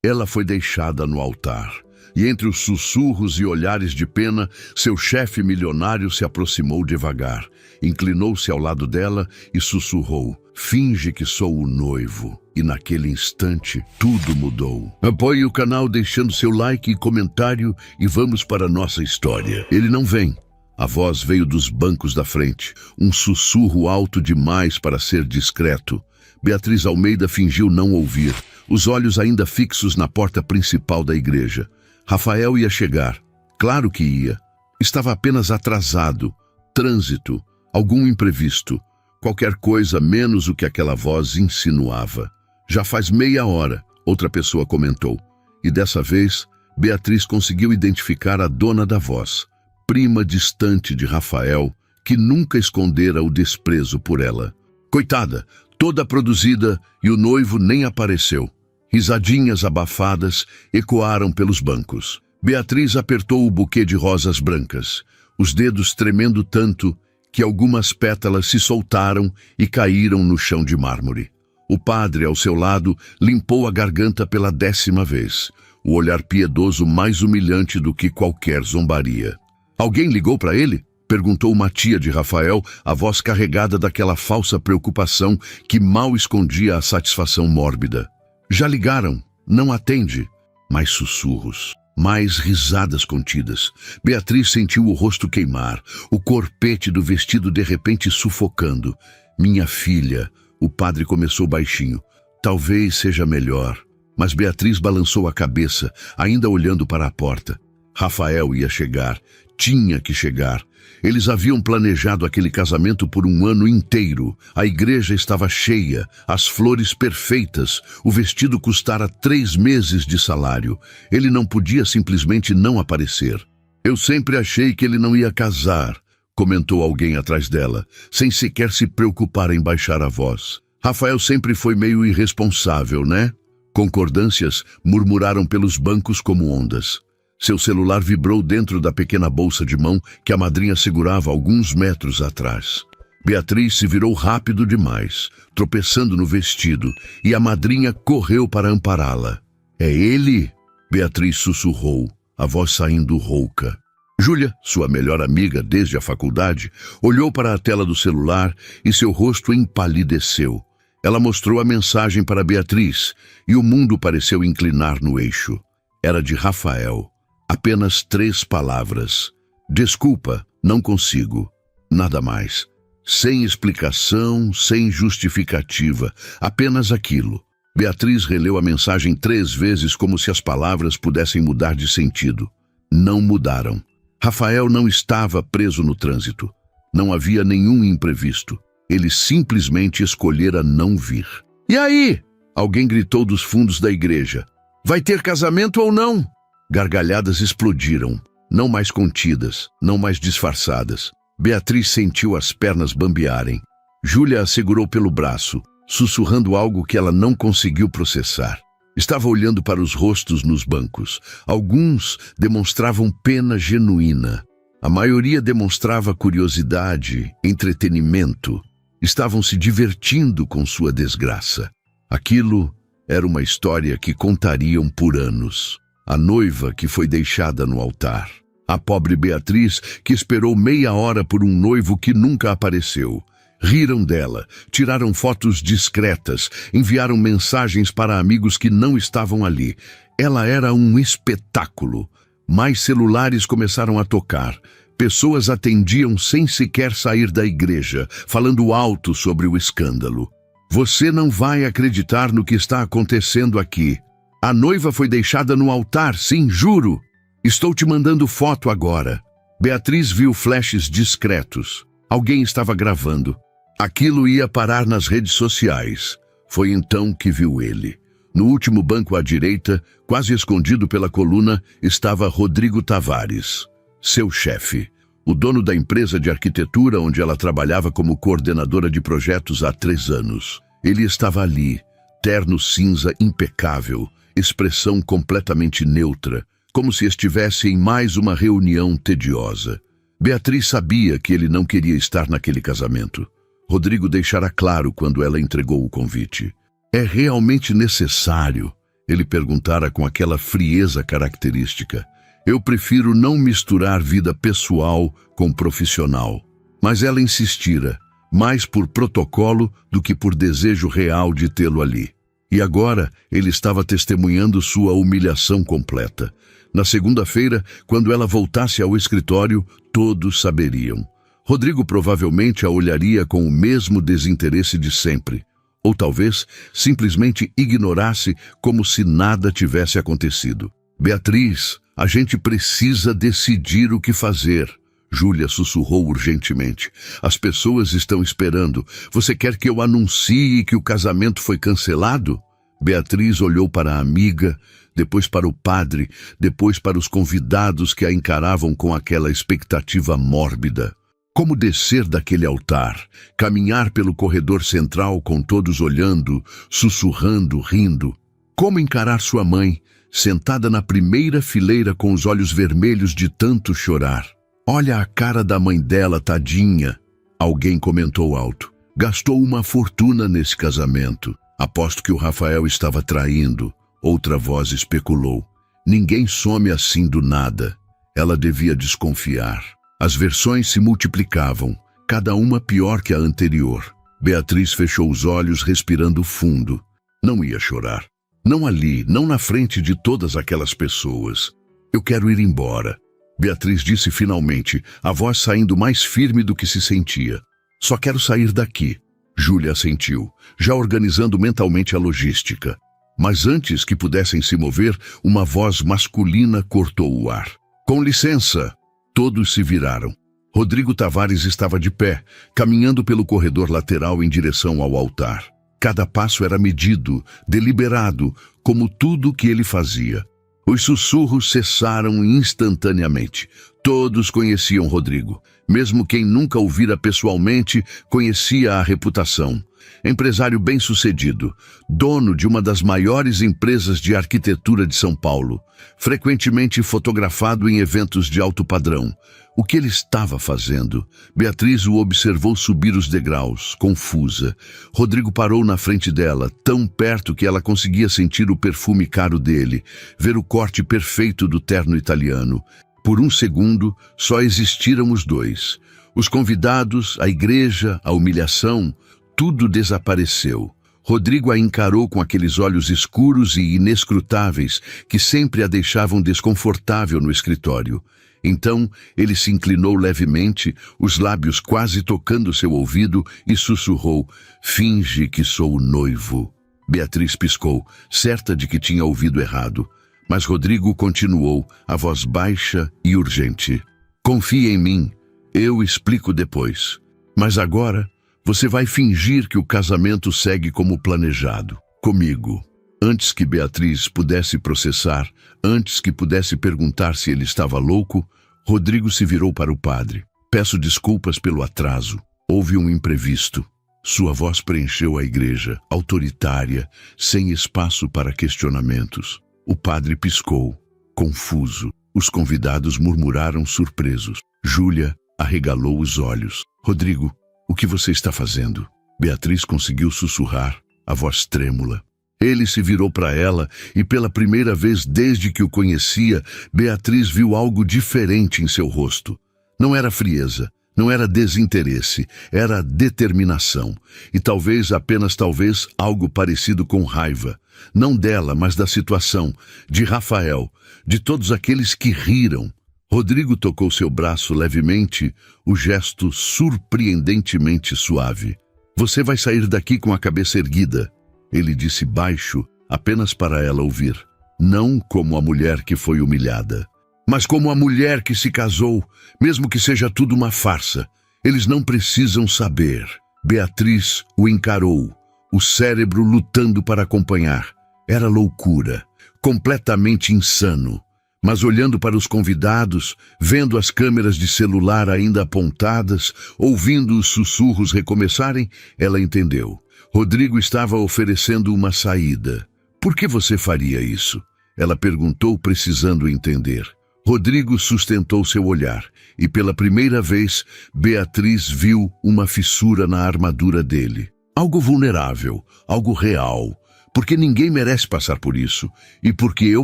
Ela foi deixada no altar. E entre os sussurros e olhares de pena, seu chefe milionário se aproximou devagar, inclinou-se ao lado dela e sussurrou: "Finge que sou o noivo." E naquele instante, tudo mudou. Apoie o canal deixando seu like e comentário e vamos para a nossa história. Ele não vem. A voz veio dos bancos da frente, um sussurro alto demais para ser discreto. Beatriz Almeida fingiu não ouvir, os olhos ainda fixos na porta principal da igreja. Rafael ia chegar. Claro que ia. Estava apenas atrasado. Trânsito. Algum imprevisto. Qualquer coisa menos o que aquela voz insinuava. Já faz meia hora, outra pessoa comentou. E dessa vez, Beatriz conseguiu identificar a dona da voz, prima distante de Rafael, que nunca escondera o desprezo por ela. Coitada, toda produzida, e o noivo nem apareceu. Risadinhas abafadas ecoaram pelos bancos. Beatriz apertou o buquê de rosas brancas, os dedos tremendo tanto que algumas pétalas se soltaram e caíram no chão de mármore. O padre, ao seu lado, limpou a garganta pela 10ª vez, o olhar piedoso mais humilhante do que qualquer zombaria. "Alguém ligou para ele?" perguntou uma tia de Rafael, a voz carregada daquela falsa preocupação que mal escondia a satisfação mórbida. "Já ligaram, não atende." Mais sussurros, mais risadas contidas. Beatriz sentiu o rosto queimar, o corpete do vestido de repente sufocando. "Minha filha," o padre começou baixinho. "Talvez seja melhor." Mas Beatriz balançou a cabeça, ainda olhando para a porta. Rafael ia chegar, tinha que chegar. Eles haviam planejado aquele casamento por um ano inteiro. A igreja estava cheia, as flores perfeitas, o vestido custara 3 meses de salário. Ele não podia simplesmente não aparecer. "Eu sempre achei que ele não ia casar," comentou alguém atrás dela, sem sequer se preocupar em baixar a voz. "Rafael sempre foi meio irresponsável, né?" Concordâncias murmuraram pelos bancos como ondas. Seu celular vibrou dentro da pequena bolsa de mão que a madrinha segurava alguns metros atrás. Beatriz se virou rápido demais, tropeçando no vestido, e a madrinha correu para ampará-la. "É ele?" Beatriz sussurrou, a voz saindo rouca. Júlia, sua melhor amiga desde a faculdade, olhou para a tela do celular e seu rosto empalideceu. Ela mostrou a mensagem para Beatriz e o mundo pareceu inclinar no eixo. Era de Rafael. Apenas 3 palavras. "Desculpa, não consigo." Nada mais. Sem explicação, sem justificativa. Apenas aquilo. Beatriz releu a mensagem 3 vezes como se as palavras pudessem mudar de sentido. Não mudaram. Rafael não estava preso no trânsito. Não havia nenhum imprevisto. Ele simplesmente escolhera não vir. "E aí?" Alguém gritou dos fundos da igreja. "Vai ter casamento ou não?" Gargalhadas explodiram, não mais contidas, não mais disfarçadas. Beatriz sentiu as pernas bambearem. Júlia a segurou pelo braço, sussurrando algo que ela não conseguiu processar. Estava olhando para os rostos nos bancos. Alguns demonstravam pena genuína. A maioria demonstrava curiosidade, entretenimento. Estavam se divertindo com sua desgraça. Aquilo era uma história que contariam por anos. A noiva que foi deixada no altar. A pobre Beatriz que esperou meia hora por um noivo que nunca apareceu. Riram dela, tiraram fotos discretas, enviaram mensagens para amigos que não estavam ali. Ela era um espetáculo. Mais celulares começaram a tocar. Pessoas atendiam sem sequer sair da igreja, falando alto sobre o escândalo. "Você não vai acreditar no que está acontecendo aqui. A noiva foi deixada no altar, sim, juro. Estou te mandando foto agora." Beatriz viu flashes discretos. Alguém estava gravando. Aquilo ia parar nas redes sociais. Foi então que viu ele. No último banco à direita, quase escondido pela coluna, estava Rodrigo Tavares, seu chefe, o dono da empresa de arquitetura onde ela trabalhava como coordenadora de projetos há 3 anos. Ele estava ali, terno cinza impecável, expressão completamente neutra, como se estivesse em mais uma reunião tediosa. Beatriz sabia que ele não queria estar naquele casamento. Rodrigo deixara claro quando ela entregou o convite. "É realmente necessário." Ele perguntara com aquela frieza característica. Eu prefiro não misturar vida pessoal com profissional. Mas ela insistira, mais por protocolo do que por desejo real de tê-lo ali. E agora ele estava testemunhando sua humilhação completa. Na segunda-feira, quando ela voltasse ao escritório, todos saberiam. Rodrigo provavelmente a olharia com o mesmo desinteresse de sempre. Ou talvez simplesmente ignorasse como se nada tivesse acontecido. Beatriz, a gente precisa decidir o que fazer. Júlia sussurrou urgentemente. As pessoas estão esperando. Você quer que eu anuncie que o casamento foi cancelado? Beatriz olhou para a amiga, depois para o padre, depois para os convidados que a encaravam com aquela expectativa mórbida. Como descer daquele altar, caminhar pelo corredor central com todos olhando, sussurrando, rindo? Como encarar sua mãe, sentada na primeira fileira com os olhos vermelhos de tanto chorar? Olha a cara da mãe dela, tadinha. Alguém comentou alto. Gastou uma fortuna nesse casamento. Aposto que o Rafael estava traindo. Outra voz especulou. Ninguém some assim do nada. Ela devia desconfiar. As versões se multiplicavam, cada uma pior que a anterior. Beatriz fechou os olhos, respirando fundo. Não ia chorar. Não ali, não na frente de todas aquelas pessoas. Eu quero ir embora. Beatriz disse finalmente, a voz saindo mais firme do que se sentia. Só quero sair daqui. Júlia assentiu, já organizando mentalmente a logística. Mas antes que pudessem se mover, uma voz masculina cortou o ar. Com licença! Todos se viraram. Rodrigo Tavares estava de pé, caminhando pelo corredor lateral em direção ao altar. Cada passo era medido, deliberado, como tudo o que ele fazia. Os sussurros cessaram instantaneamente. Todos conheciam Rodrigo. Mesmo quem nunca o vira pessoalmente, conhecia a reputação. Empresário bem-sucedido, dono de uma das maiores empresas de arquitetura de São Paulo, frequentemente fotografado em eventos de alto padrão. O que ele estava fazendo? Beatriz o observou subir os degraus, confusa. Rodrigo parou na frente dela, tão perto que ela conseguia sentir o perfume caro dele, ver o corte perfeito do terno italiano. Por um segundo, só existiram os dois. Os convidados, a igreja, a humilhação, tudo desapareceu. Rodrigo a encarou com aqueles olhos escuros e inescrutáveis que sempre a deixavam desconfortável no escritório. Então, ele se inclinou levemente, os lábios quase tocando seu ouvido, e sussurrou, finge que sou o noivo. Beatriz piscou, certa de que tinha ouvido errado. Mas Rodrigo continuou, a voz baixa e urgente. Confie em mim, eu explico depois. Mas agora, você vai fingir que o casamento segue como planejado, comigo. Antes que Beatriz pudesse processar, antes que pudesse perguntar se ele estava louco, Rodrigo se virou para o padre. Peço desculpas pelo atraso. Houve um imprevisto. Sua voz preencheu a igreja, autoritária, sem espaço para questionamentos. O padre piscou, confuso. Os convidados murmuraram surpresos. Júlia arregalou os olhos. Rodrigo, o que você está fazendo? Beatriz conseguiu sussurrar, a voz trêmula. Ele se virou para ela e pela primeira vez desde que o conhecia, Beatriz viu algo diferente em seu rosto. Não era frieza, não era desinteresse, era determinação. E talvez, apenas talvez, algo parecido com raiva. Não dela, mas da situação, de Rafael, de todos aqueles que riram. Rodrigo tocou seu braço levemente, o gesto surpreendentemente suave. Você vai sair daqui com a cabeça erguida. Ele disse baixo, apenas para ela ouvir. Não como a mulher que foi humilhada, mas como a mulher que se casou, mesmo que seja tudo uma farsa. Eles não precisam saber. Beatriz o encarou, o cérebro lutando para acompanhar. Era loucura, completamente insano. Mas olhando para os convidados, vendo as câmeras de celular ainda apontadas, ouvindo os sussurros recomeçarem, ela entendeu. Rodrigo estava oferecendo uma saída. Por que você faria isso? Ela perguntou, precisando entender. Rodrigo sustentou seu olhar, e pela primeira vez, Beatriz viu uma fissura na armadura dele. Algo vulnerável, algo real. Porque ninguém merece passar por isso, e porque eu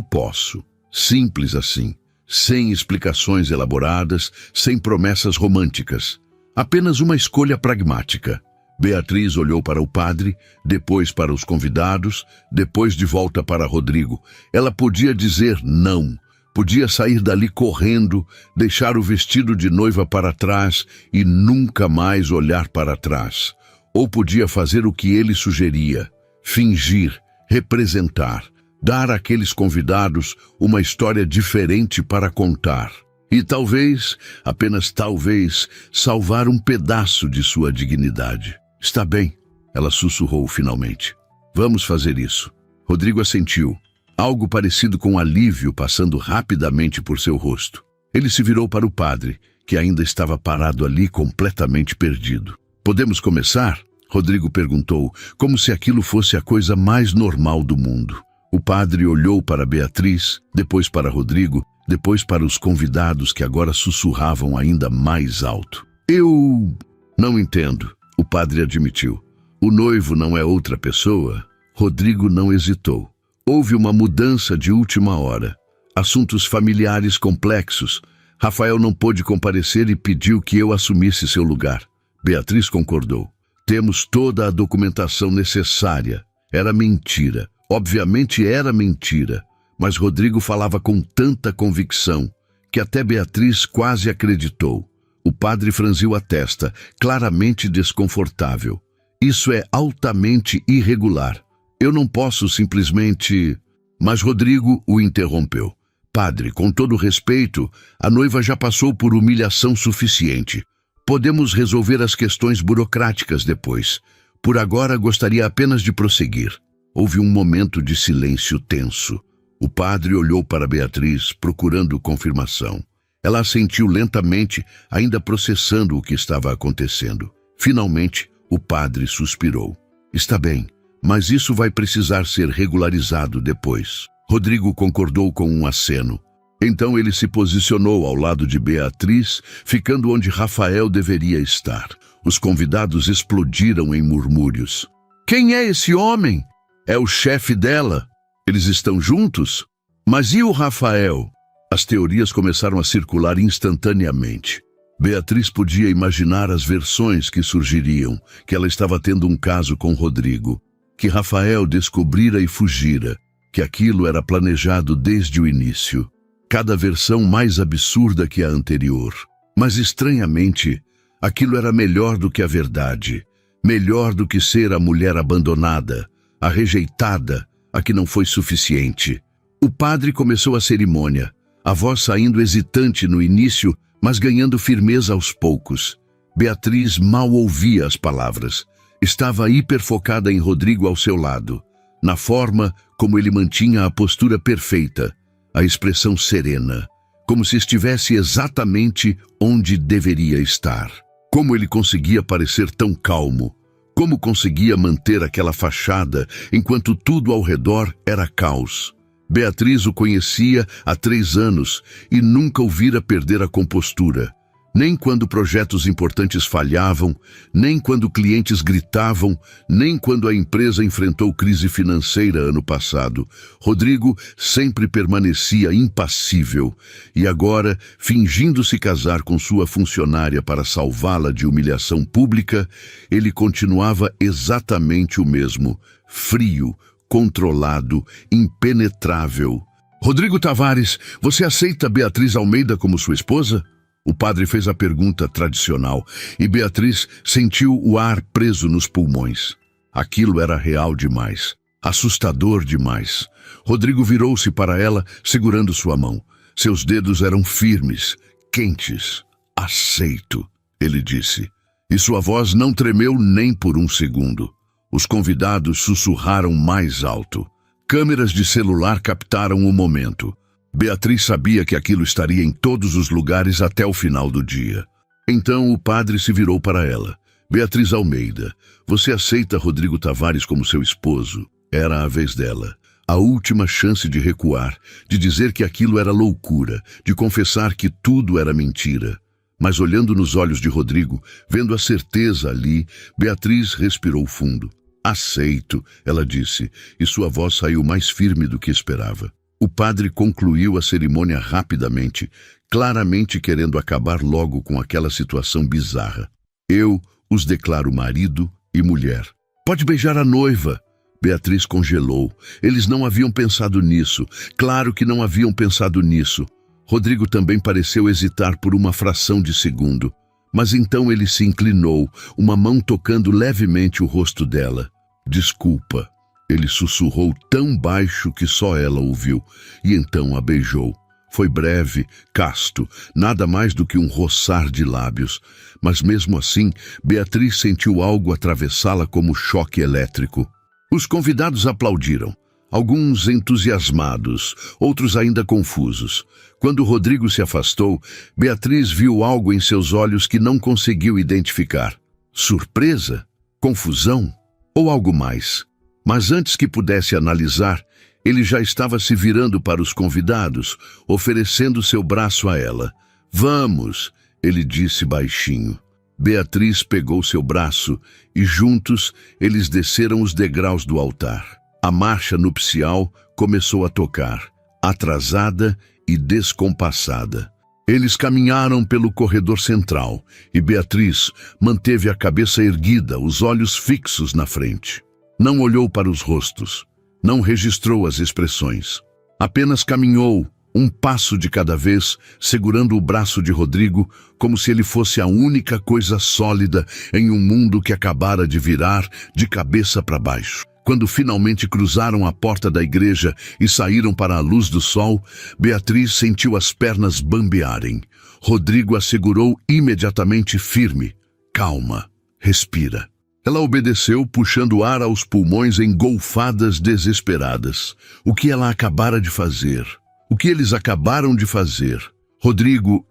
posso. Simples assim. Sem explicações elaboradas, sem promessas românticas. Apenas uma escolha pragmática. Beatriz olhou para o padre, depois para os convidados, depois de volta para Rodrigo. Ela podia dizer não. Podia sair dali correndo, deixar o vestido de noiva para trás e nunca mais olhar para trás. Ou podia fazer o que ele sugeria: fingir, representar, dar àqueles convidados uma história diferente para contar. E talvez, apenas talvez, salvar um pedaço de sua dignidade. Está bem, ela sussurrou finalmente. Vamos fazer isso. Rodrigo assentiu. Algo parecido com alívio passando rapidamente por seu rosto. Ele se virou para o padre, que ainda estava parado ali completamente perdido. Podemos começar? Rodrigo perguntou, como se aquilo fosse a coisa mais normal do mundo. O padre olhou para Beatriz, depois para Rodrigo, depois para os convidados que agora sussurravam ainda mais alto. Eu não entendo, o padre admitiu. O noivo não é outra pessoa? Rodrigo não hesitou. Houve uma mudança de última hora. Assuntos familiares complexos. Rafael não pôde comparecer e pediu que eu assumisse seu lugar. Beatriz concordou. Temos toda a documentação necessária. Era mentira. Obviamente era mentira. Mas Rodrigo falava com tanta convicção que até Beatriz quase acreditou. O padre franziu a testa, claramente desconfortável. Isso é altamente irregular. Eu não posso simplesmente... Mas Rodrigo o interrompeu. Padre, com todo respeito, a noiva já passou por humilhação suficiente. Podemos resolver as questões burocráticas depois. Por agora, gostaria apenas de prosseguir. Houve um momento de silêncio tenso. O padre olhou para Beatriz, procurando confirmação. Ela assentiu lentamente, ainda processando o que estava acontecendo. Finalmente, o padre suspirou. Está bem, mas isso vai precisar ser regularizado depois. Rodrigo concordou com um aceno. Então ele se posicionou ao lado de Beatriz, ficando onde Rafael deveria estar. Os convidados explodiram em murmúrios. Quem é esse homem? É o chefe dela. Eles estão juntos? Mas e o Rafael? As teorias começaram a circular instantaneamente. Beatriz podia imaginar as versões que surgiriam, que ela estava tendo um caso com Rodrigo, que Rafael descobrira e fugira, que aquilo era planejado desde o início. Cada versão mais absurda que a anterior. Mas, estranhamente, aquilo era melhor do que a verdade. Melhor do que ser a mulher abandonada, a rejeitada, a que não foi suficiente. O padre começou a cerimônia, a voz saindo hesitante no início, mas ganhando firmeza aos poucos. Beatriz mal ouvia as palavras. Estava hiperfocada em Rodrigo ao seu lado, na forma como ele mantinha a postura perfeita, a expressão serena, como se estivesse exatamente onde deveria estar. Como ele conseguia parecer tão calmo, como conseguia manter aquela fachada enquanto tudo ao redor era caos. Beatriz o conhecia há 3 anos e nunca o vira perder a compostura. Nem quando projetos importantes falhavam, nem quando clientes gritavam, nem quando a empresa enfrentou crise financeira ano passado. Rodrigo sempre permanecia impassível e agora, fingindo se casar com sua funcionária para salvá-la de humilhação pública, ele continuava exatamente o mesmo, frio, controlado, impenetrável. Rodrigo Tavares, você aceita Beatriz Almeida como sua esposa? O padre fez a pergunta tradicional e Beatriz sentiu o ar preso nos pulmões. Aquilo era real demais, assustador demais. Rodrigo virou-se para ela, segurando sua mão. Seus dedos eram firmes, quentes. Aceito, ele disse. E sua voz não tremeu nem por um segundo. Os convidados sussurraram mais alto. Câmeras de celular captaram o momento. Beatriz sabia que aquilo estaria em todos os lugares até o final do dia. Então o padre se virou para ela. Beatriz Almeida, você aceita Rodrigo Tavares como seu esposo? Era a vez dela. A última chance de recuar, de dizer que aquilo era loucura, de confessar que tudo era mentira. Mas olhando nos olhos de Rodrigo, vendo a certeza ali, Beatriz respirou fundo. Aceito, ela disse, e sua voz saiu mais firme do que esperava. O padre concluiu a cerimônia rapidamente, claramente querendo acabar logo com aquela situação bizarra. Eu os declaro marido e mulher. Pode beijar a noiva. Beatriz congelou. Eles não haviam pensado nisso. Claro que não haviam pensado nisso. Rodrigo também pareceu hesitar por uma fração de segundo. Mas então ele se inclinou, uma mão tocando levemente o rosto dela. Desculpa. Ele sussurrou tão baixo que só ela ouviu, e então a beijou. Foi breve, casto, nada mais do que um roçar de lábios. Mas mesmo assim, Beatriz sentiu algo atravessá-la como choque elétrico. Os convidados aplaudiram, alguns entusiasmados, outros ainda confusos. Quando Rodrigo se afastou, Beatriz viu algo em seus olhos que não conseguiu identificar. Surpresa? Confusão? Ou algo mais? Mas antes que pudesse analisar, ele já estava se virando para os convidados, oferecendo seu braço a ela. Vamos, ele disse baixinho. Beatriz pegou seu braço e juntos eles desceram os degraus do altar. A marcha nupcial começou a tocar, atrasada e descompassada. Eles caminharam pelo corredor central e Beatriz manteve a cabeça erguida, os olhos fixos na frente. Não olhou para os rostos, não registrou as expressões. Apenas caminhou, um passo de cada vez, segurando o braço de Rodrigo como se ele fosse a única coisa sólida em um mundo que acabara de virar de cabeça para baixo. Quando finalmente cruzaram a porta da igreja e saíram para a luz do sol, Beatriz sentiu as pernas bambearem. Rodrigo a segurou imediatamente firme. Calma, respira. Ela obedeceu, puxando ar aos pulmões em golfadas desesperadas. O que ela acabara de fazer? O que eles acabaram de fazer? Rodrigo,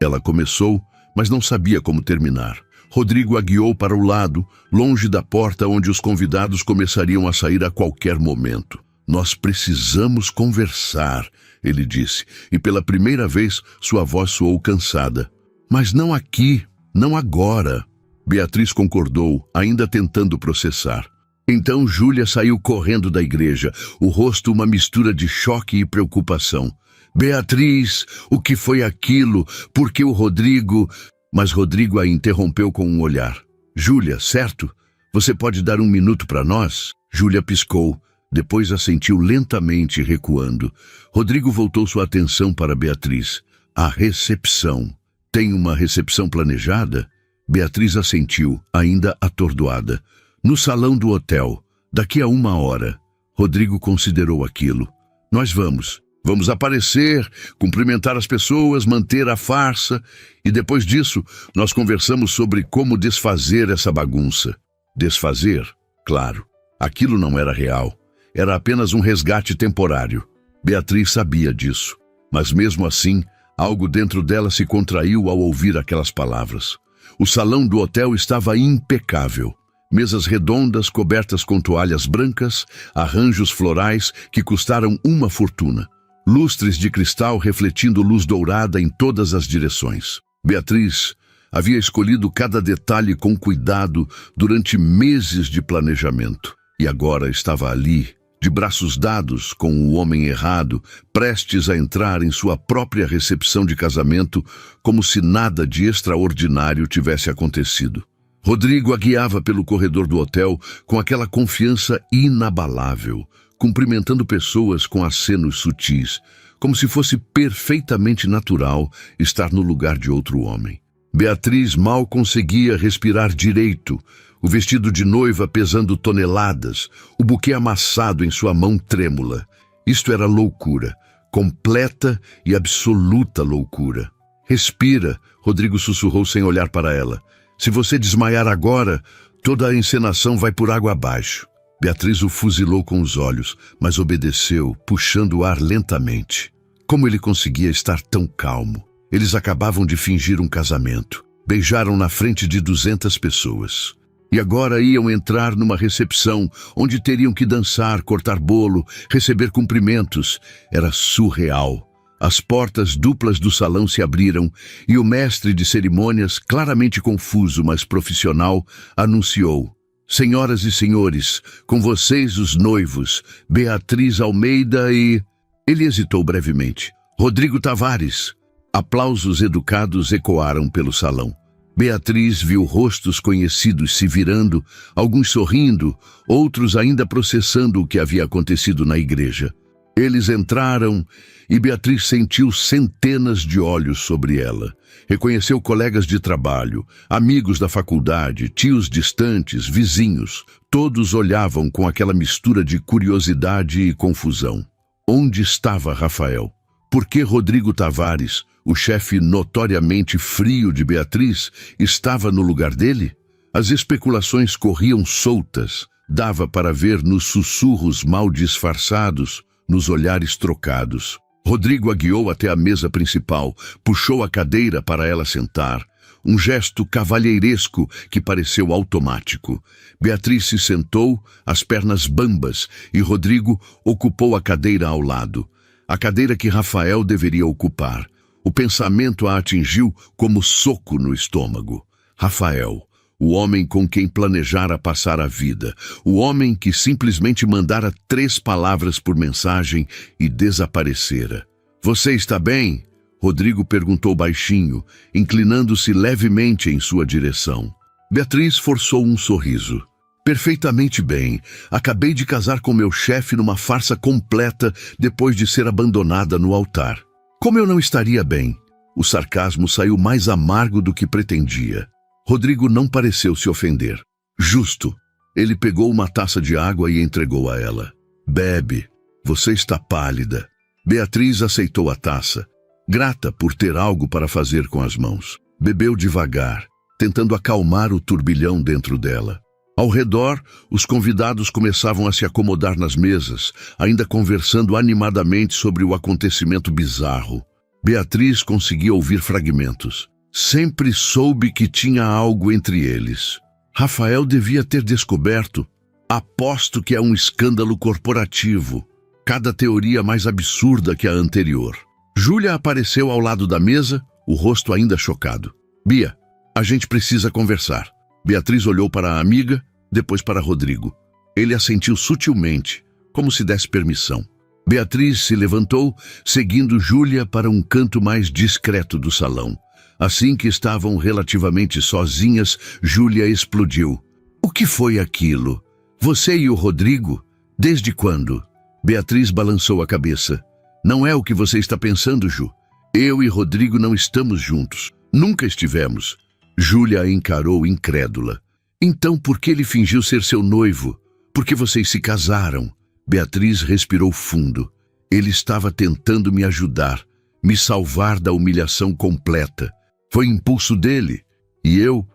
Ela começou, mas não sabia como terminar. Rodrigo a guiou para o lado, longe da porta onde os convidados começariam a sair a qualquer momento. Nós precisamos conversar, ele disse, e pela primeira vez sua voz soou cansada. Mas não aqui, não agora. Beatriz concordou, ainda tentando processar. Então Júlia saiu correndo da igreja, o rosto uma mistura de choque e preocupação. Beatriz, o que foi aquilo? Por que o Rodrigo... Mas Rodrigo a interrompeu com um olhar. Júlia, certo? Você pode dar um minuto para nós? Júlia piscou, depois assentiu lentamente, recuando. Rodrigo voltou sua atenção para Beatriz. A recepção. Tem uma recepção planejada? Beatriz assentiu, ainda atordoada. No salão do hotel, daqui a 1 hora. Rodrigo considerou aquilo. Nós vamos. Vamos aparecer, cumprimentar as pessoas, manter a farsa. E depois disso, nós conversamos sobre como desfazer essa bagunça. Desfazer? Claro. Aquilo não era real. Era apenas um resgate temporário. Beatriz sabia disso. Mas mesmo assim, algo dentro dela se contraiu ao ouvir aquelas palavras. O salão do hotel estava impecável. Mesas redondas cobertas com toalhas brancas, arranjos florais que custaram uma fortuna. Lustres de cristal refletindo luz dourada em todas as direções. Beatriz havia escolhido cada detalhe com cuidado durante meses de planejamento. E agora estava ali, de braços dados com o homem errado, prestes a entrar em sua própria recepção de casamento, como se nada de extraordinário tivesse acontecido. Rodrigo a guiava pelo corredor do hotel com aquela confiança inabalável, cumprimentando pessoas com acenos sutis, como se fosse perfeitamente natural estar no lugar de outro homem. Beatriz mal conseguia respirar direito, o vestido de noiva pesando toneladas, o buquê amassado em sua mão trêmula. Isto era loucura, completa e absoluta loucura. Respira, Rodrigo sussurrou sem olhar para ela. Se você desmaiar agora, toda a encenação vai por água abaixo. Beatriz o fuzilou com os olhos, mas obedeceu, puxando o ar lentamente. Como ele conseguia estar tão calmo? Eles acabavam de fingir um casamento. Beijaram na frente de 200 pessoas. E agora iam entrar numa recepção, onde teriam que dançar, cortar bolo, receber cumprimentos. Era surreal. As portas duplas do salão se abriram e o mestre de cerimônias, claramente confuso, mas profissional, anunciou: Senhoras e senhores, com vocês os noivos, Beatriz Almeida e... Ele hesitou brevemente. Rodrigo Tavares. Aplausos educados ecoaram pelo salão. Beatriz viu rostos conhecidos se virando, alguns sorrindo, outros ainda processando o que havia acontecido na igreja. Eles entraram e Beatriz sentiu centenas de olhos sobre ela. Reconheceu colegas de trabalho, amigos da faculdade, tios distantes, vizinhos. Todos olhavam com aquela mistura de curiosidade e confusão. Onde estava Rafael? Por que Rodrigo Tavares, o chefe notoriamente frio de Beatriz, estava no lugar dele? As especulações corriam soltas. Dava para ver nos sussurros mal disfarçados, nos olhares trocados. Rodrigo a guiou até a mesa principal, puxou a cadeira para ela sentar. Um gesto cavalheiresco que pareceu automático. Beatriz se sentou, as pernas bambas, e Rodrigo ocupou a cadeira ao lado. A cadeira que Rafael deveria ocupar. O pensamento a atingiu como soco no estômago. Rafael, o homem com quem planejara passar a vida. O homem que simplesmente mandara 3 palavras por mensagem e desaparecera. Você está bem? Rodrigo perguntou baixinho, inclinando-se levemente em sua direção. Beatriz forçou um sorriso. Perfeitamente bem. Acabei de casar com meu chefe numa farsa completa depois de ser abandonada no altar. Como eu não estaria bem? O sarcasmo saiu mais amargo do que pretendia. Rodrigo não pareceu se ofender. Justo. Ele pegou uma taça de água e entregou a ela. Bebe. Você está pálida. Beatriz aceitou a taça, grata por ter algo para fazer com as mãos. Bebeu devagar, tentando acalmar o turbilhão dentro dela. Ao redor, os convidados começavam a se acomodar nas mesas, ainda conversando animadamente sobre o acontecimento bizarro. Beatriz conseguia ouvir fragmentos. Sempre soube que tinha algo entre eles. Rafael devia ter descoberto. Aposto que é um escândalo corporativo. Cada teoria mais absurda que a anterior. Júlia apareceu ao lado da mesa, o rosto ainda chocado. Bia, a gente precisa conversar. Beatriz olhou para a amiga, depois para Rodrigo. Ele assentiu sutilmente, como se desse permissão. Beatriz se levantou, seguindo Júlia para um canto mais discreto do salão. Assim que estavam relativamente sozinhas, Júlia explodiu. O que foi aquilo? Você e o Rodrigo? Desde quando? Beatriz balançou a cabeça. Não é o que você está pensando, Ju. Eu e Rodrigo não estamos juntos. Nunca estivemos. Júlia a encarou incrédula. Então por que ele fingiu ser seu noivo? Por que vocês se casaram? Beatriz respirou fundo. Ele estava tentando me ajudar, me salvar da humilhação completa. Foi impulso dele. E eu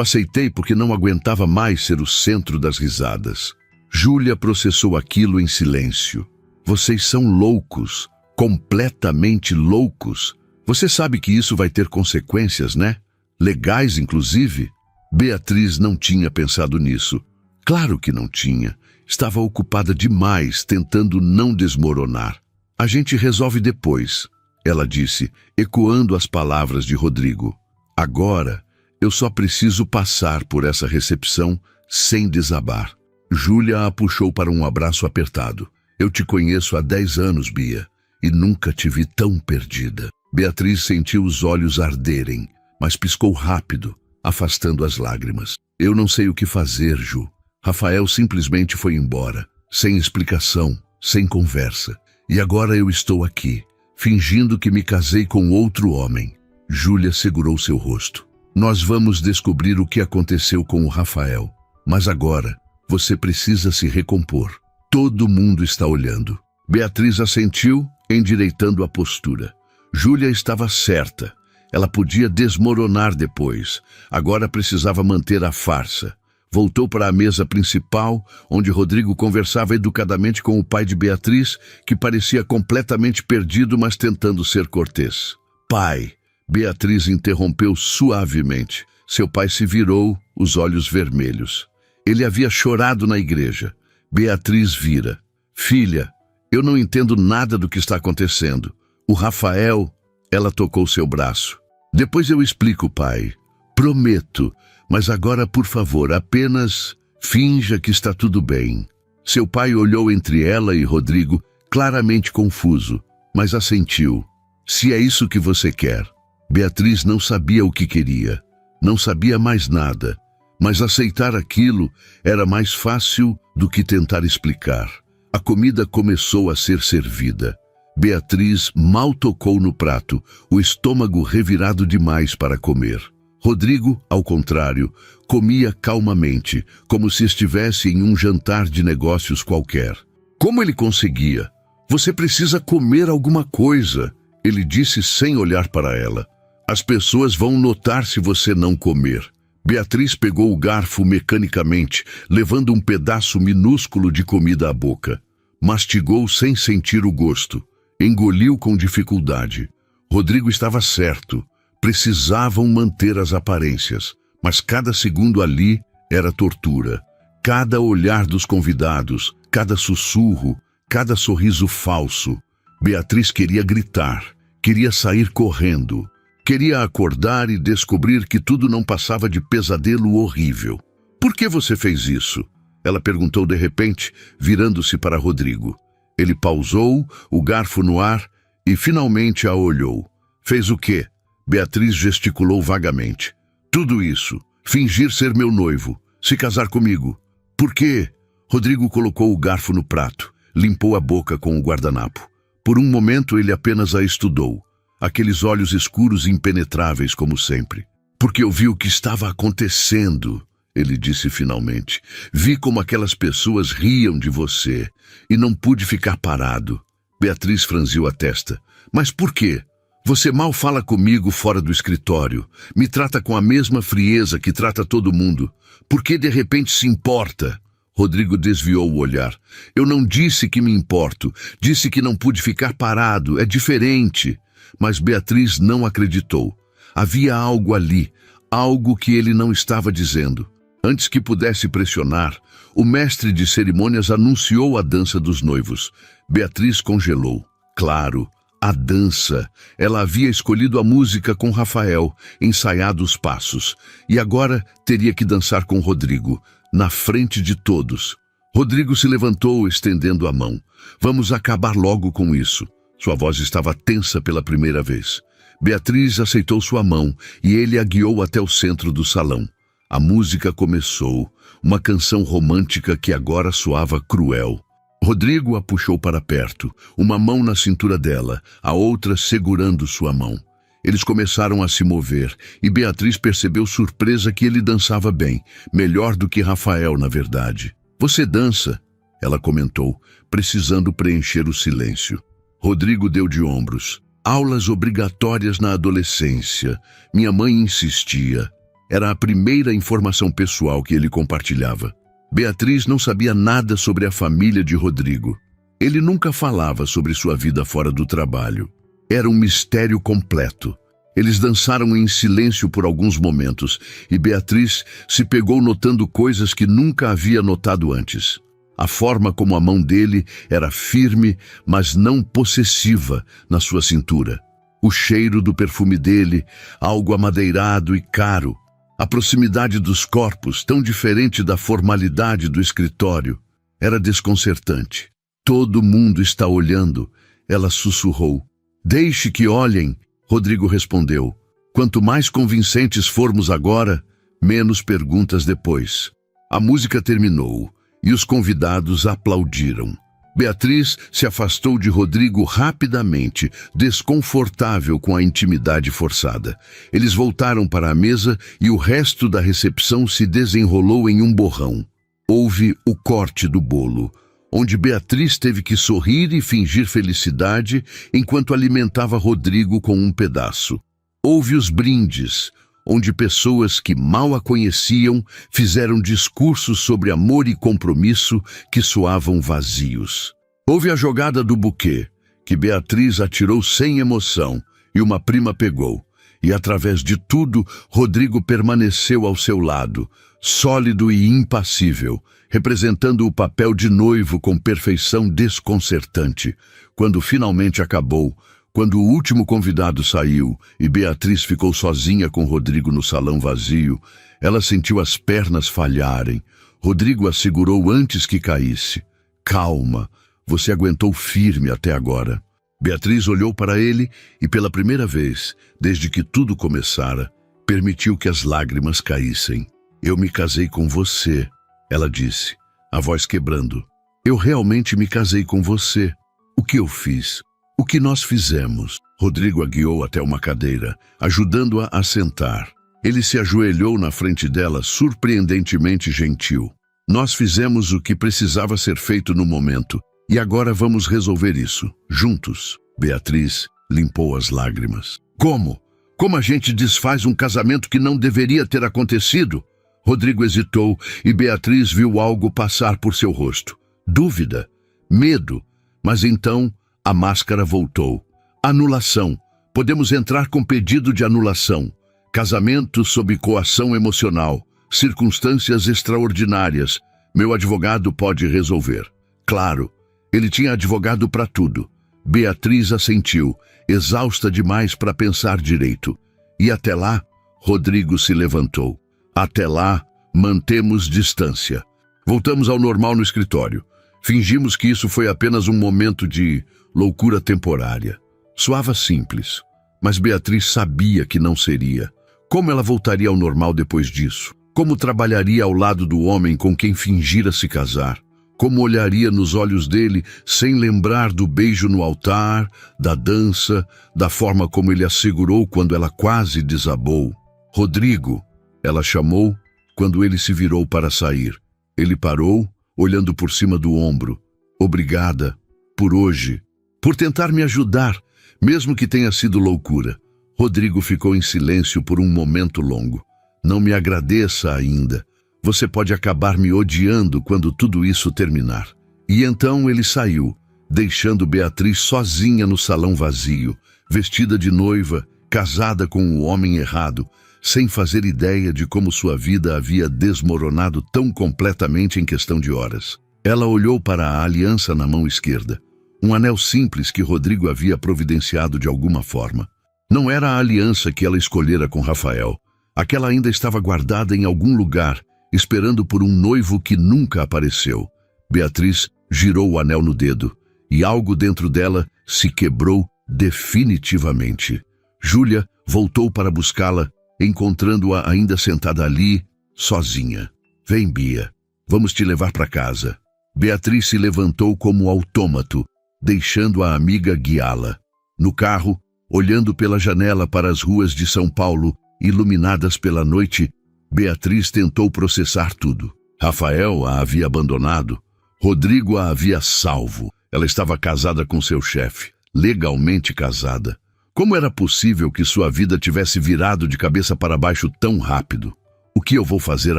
aceitei porque não aguentava mais ser o centro das risadas. Júlia processou aquilo em silêncio. Vocês são loucos, completamente loucos. Você sabe que isso vai ter consequências, né? Legais, inclusive. Beatriz não tinha pensado nisso. Claro que não tinha. Estava ocupada demais tentando não desmoronar. A gente resolve depois, ela disse, ecoando as palavras de Rodrigo. Agora, eu só preciso passar por essa recepção sem desabar. Júlia a puxou para um abraço apertado. Eu te conheço há 10 anos, Bia, e nunca te vi tão perdida. Beatriz sentiu os olhos arderem, mas piscou rápido, afastando as lágrimas. Eu não sei o que fazer, Ju. Rafael simplesmente foi embora, sem explicação, sem conversa. E agora eu estou aqui, fingindo que me casei com outro homem. Júlia segurou seu rosto. Nós vamos descobrir o que aconteceu com o Rafael. Mas agora, você precisa se recompor. Todo mundo está olhando. Beatriz assentiu, endireitando a postura. Júlia estava certa. Ela podia desmoronar depois. Agora precisava manter a farsa. Voltou para a mesa principal, onde Rodrigo conversava educadamente com o pai de Beatriz, que parecia completamente perdido, mas tentando ser cortês. Pai, Beatriz interrompeu suavemente. Seu pai se virou, os olhos vermelhos. Ele havia chorado na igreja. Beatriz vira. Filha, eu não entendo nada do que está acontecendo. O Rafael... Ela tocou seu braço. Depois eu explico, pai. Prometo. Mas agora, por favor, apenas Finja que está tudo bem. Seu pai olhou entre ela e Rodrigo, claramente confuso, mas assentiu. Se é isso que você quer. Beatriz não sabia o que queria. Não sabia mais nada. Mas aceitar aquilo era mais fácil do que tentar explicar. A comida começou a ser servida. Beatriz mal tocou no prato, o estômago revirado demais para comer. Rodrigo, ao contrário, comia calmamente, como se estivesse em um jantar de negócios qualquer. Como ele conseguia? Você precisa comer alguma coisa, ele disse sem olhar para ela. As pessoas vão notar se você não comer. Beatriz pegou o garfo mecanicamente, levando um pedaço minúsculo de comida à boca. Mastigou sem sentir o gosto. Engoliu com dificuldade. Rodrigo estava certo. Precisavam manter as aparências. Mas cada segundo ali era tortura. Cada olhar dos convidados, cada sussurro, cada sorriso falso. Beatriz queria gritar. Queria sair correndo. Queria acordar e descobrir que tudo não passava de pesadelo horrível. Por que você fez isso? Ela perguntou de repente, virando-se para Rodrigo. Ele pausou, o garfo no ar, e finalmente a olhou. Fez o quê? Beatriz gesticulou vagamente. Tudo isso. Fingir ser meu noivo. Se casar comigo. Por quê? Rodrigo colocou o garfo no prato. Limpou a boca com o guardanapo. Por um momento ele apenas a estudou. Aqueles olhos escuros e impenetráveis como sempre. Porque eu vi o que estava acontecendo, ele disse finalmente. Vi como aquelas pessoas riam de você e não pude ficar parado. Beatriz franziu a testa. Mas por quê? Você mal fala comigo fora do escritório. Me trata com a mesma frieza que trata todo mundo. Por que de repente se importa? Rodrigo desviou o olhar. Eu não disse que me importo. Disse que não pude ficar parado. É diferente. Mas Beatriz não acreditou. Havia algo ali, algo que ele não estava dizendo. Antes que pudesse pressionar, o mestre de cerimônias anunciou a dança dos noivos. Beatriz congelou. Claro, a dança. Ela havia escolhido a música com Rafael, ensaiado os passos, e agora teria que dançar com Rodrigo, na frente de todos. Rodrigo se levantou, estendendo a mão. Vamos acabar logo com isso. Sua voz estava tensa pela primeira vez. Beatriz aceitou sua mão e ele a guiou até o centro do salão. A música começou, uma canção romântica que agora soava cruel. Rodrigo a puxou para perto, uma mão na cintura dela, a outra segurando sua mão. Eles começaram a se mover e Beatriz percebeu surpresa que ele dançava bem, melhor do que Rafael, na verdade. Você dança, ela comentou, precisando preencher o silêncio. Rodrigo deu de ombros. Aulas obrigatórias na adolescência. Minha mãe insistia. Era a primeira informação pessoal que ele compartilhava. Beatriz não sabia nada sobre a família de Rodrigo. Ele nunca falava sobre sua vida fora do trabalho. Era um mistério completo. Eles dançaram em silêncio por alguns momentos e Beatriz se pegou notando coisas que nunca havia notado antes. A forma como a mão dele era firme, mas não possessiva, na sua cintura. O cheiro do perfume dele, algo amadeirado e caro. A proximidade dos corpos, tão diferente da formalidade do escritório. Era desconcertante. Todo mundo está olhando, ela sussurrou. Deixe que olhem, Rodrigo respondeu. Quanto mais convincentes formos agora, menos perguntas depois. A música terminou. E os convidados aplaudiram. Beatriz se afastou de Rodrigo rapidamente, desconfortável com a intimidade forçada. Eles voltaram para a mesa e o resto da recepção se desenrolou em um borrão. Houve o corte do bolo, onde Beatriz teve que sorrir e fingir felicidade enquanto alimentava Rodrigo com um pedaço. Houve os brindes, onde pessoas que mal a conheciam fizeram discursos sobre amor e compromisso que soavam vazios. Houve a jogada do buquê, que Beatriz atirou sem emoção e uma prima pegou. E através de tudo, Rodrigo permaneceu ao seu lado, sólido e impassível, representando o papel de noivo com perfeição desconcertante. Quando finalmente acabou, quando o último convidado saiu e Beatriz ficou sozinha com Rodrigo no salão vazio, ela sentiu as pernas falharem, Rodrigo a segurou antes que caísse. Calma, você aguentou firme até agora. Beatriz olhou para ele e, pela primeira vez, desde que tudo começara, permitiu que as lágrimas caíssem. Eu me casei com você, ela disse, a voz quebrando. Eu realmente me casei com você. O que eu fiz? O que nós fizemos? Rodrigo a guiou até uma cadeira, ajudando-a a sentar. Ele se ajoelhou na frente dela, surpreendentemente gentil. Nós fizemos o que precisava ser feito no momento, e agora vamos resolver isso, juntos. Beatriz limpou as lágrimas. Como? Como a gente desfaz um casamento que não deveria ter acontecido? Rodrigo hesitou e Beatriz viu algo passar por seu rosto. Dúvida, medo, mas então a máscara voltou. Anulação. Podemos entrar com pedido de anulação. Casamento sob coação emocional. Circunstâncias extraordinárias. Meu advogado pode resolver. Claro, ele tinha advogado para tudo. Beatriz assentiu, exausta demais para pensar direito. E até lá, Rodrigo se levantou. Até lá, mantemos distância. Voltamos ao normal no escritório. Fingimos que isso foi apenas um momento de loucura temporária. Soava simples, mas Beatriz sabia que não seria. Como ela voltaria ao normal depois disso? Como trabalharia ao lado do homem com quem fingira se casar? Como olharia nos olhos dele sem lembrar do beijo no altar, da dança, da forma como ele a segurou quando ela quase desabou? Rodrigo, ela chamou quando ele se virou para sair. Ele parou, olhando por cima do ombro. Obrigada, por hoje, por tentar me ajudar, mesmo que tenha sido loucura. Rodrigo ficou em silêncio por um momento longo. Não me agradeça ainda. Você pode acabar me odiando quando tudo isso terminar. E então ele saiu, deixando Beatriz sozinha no salão vazio, vestida de noiva, casada com o homem errado, sem fazer ideia de como sua vida havia desmoronado tão completamente em questão de horas. Ela olhou para a aliança na mão esquerda, um anel simples que Rodrigo havia providenciado de alguma forma. Não era a aliança que ela escolhera com Rafael. Aquela ainda estava guardada em algum lugar, esperando por um noivo que nunca apareceu. Beatriz girou o anel no dedo, e algo dentro dela se quebrou definitivamente. Júlia voltou para buscá-la, encontrando-a ainda sentada ali, sozinha. Vem, Bia, vamos te levar para casa. Beatriz se levantou como autômato, deixando a amiga guiá-la. No carro, olhando pela janela para as ruas de São Paulo, iluminadas pela noite, Beatriz tentou processar tudo. Rafael a havia abandonado. Rodrigo a havia salvo. Ela estava casada com seu chefe, legalmente casada. Como era possível que sua vida tivesse virado de cabeça para baixo tão rápido? O que eu vou fazer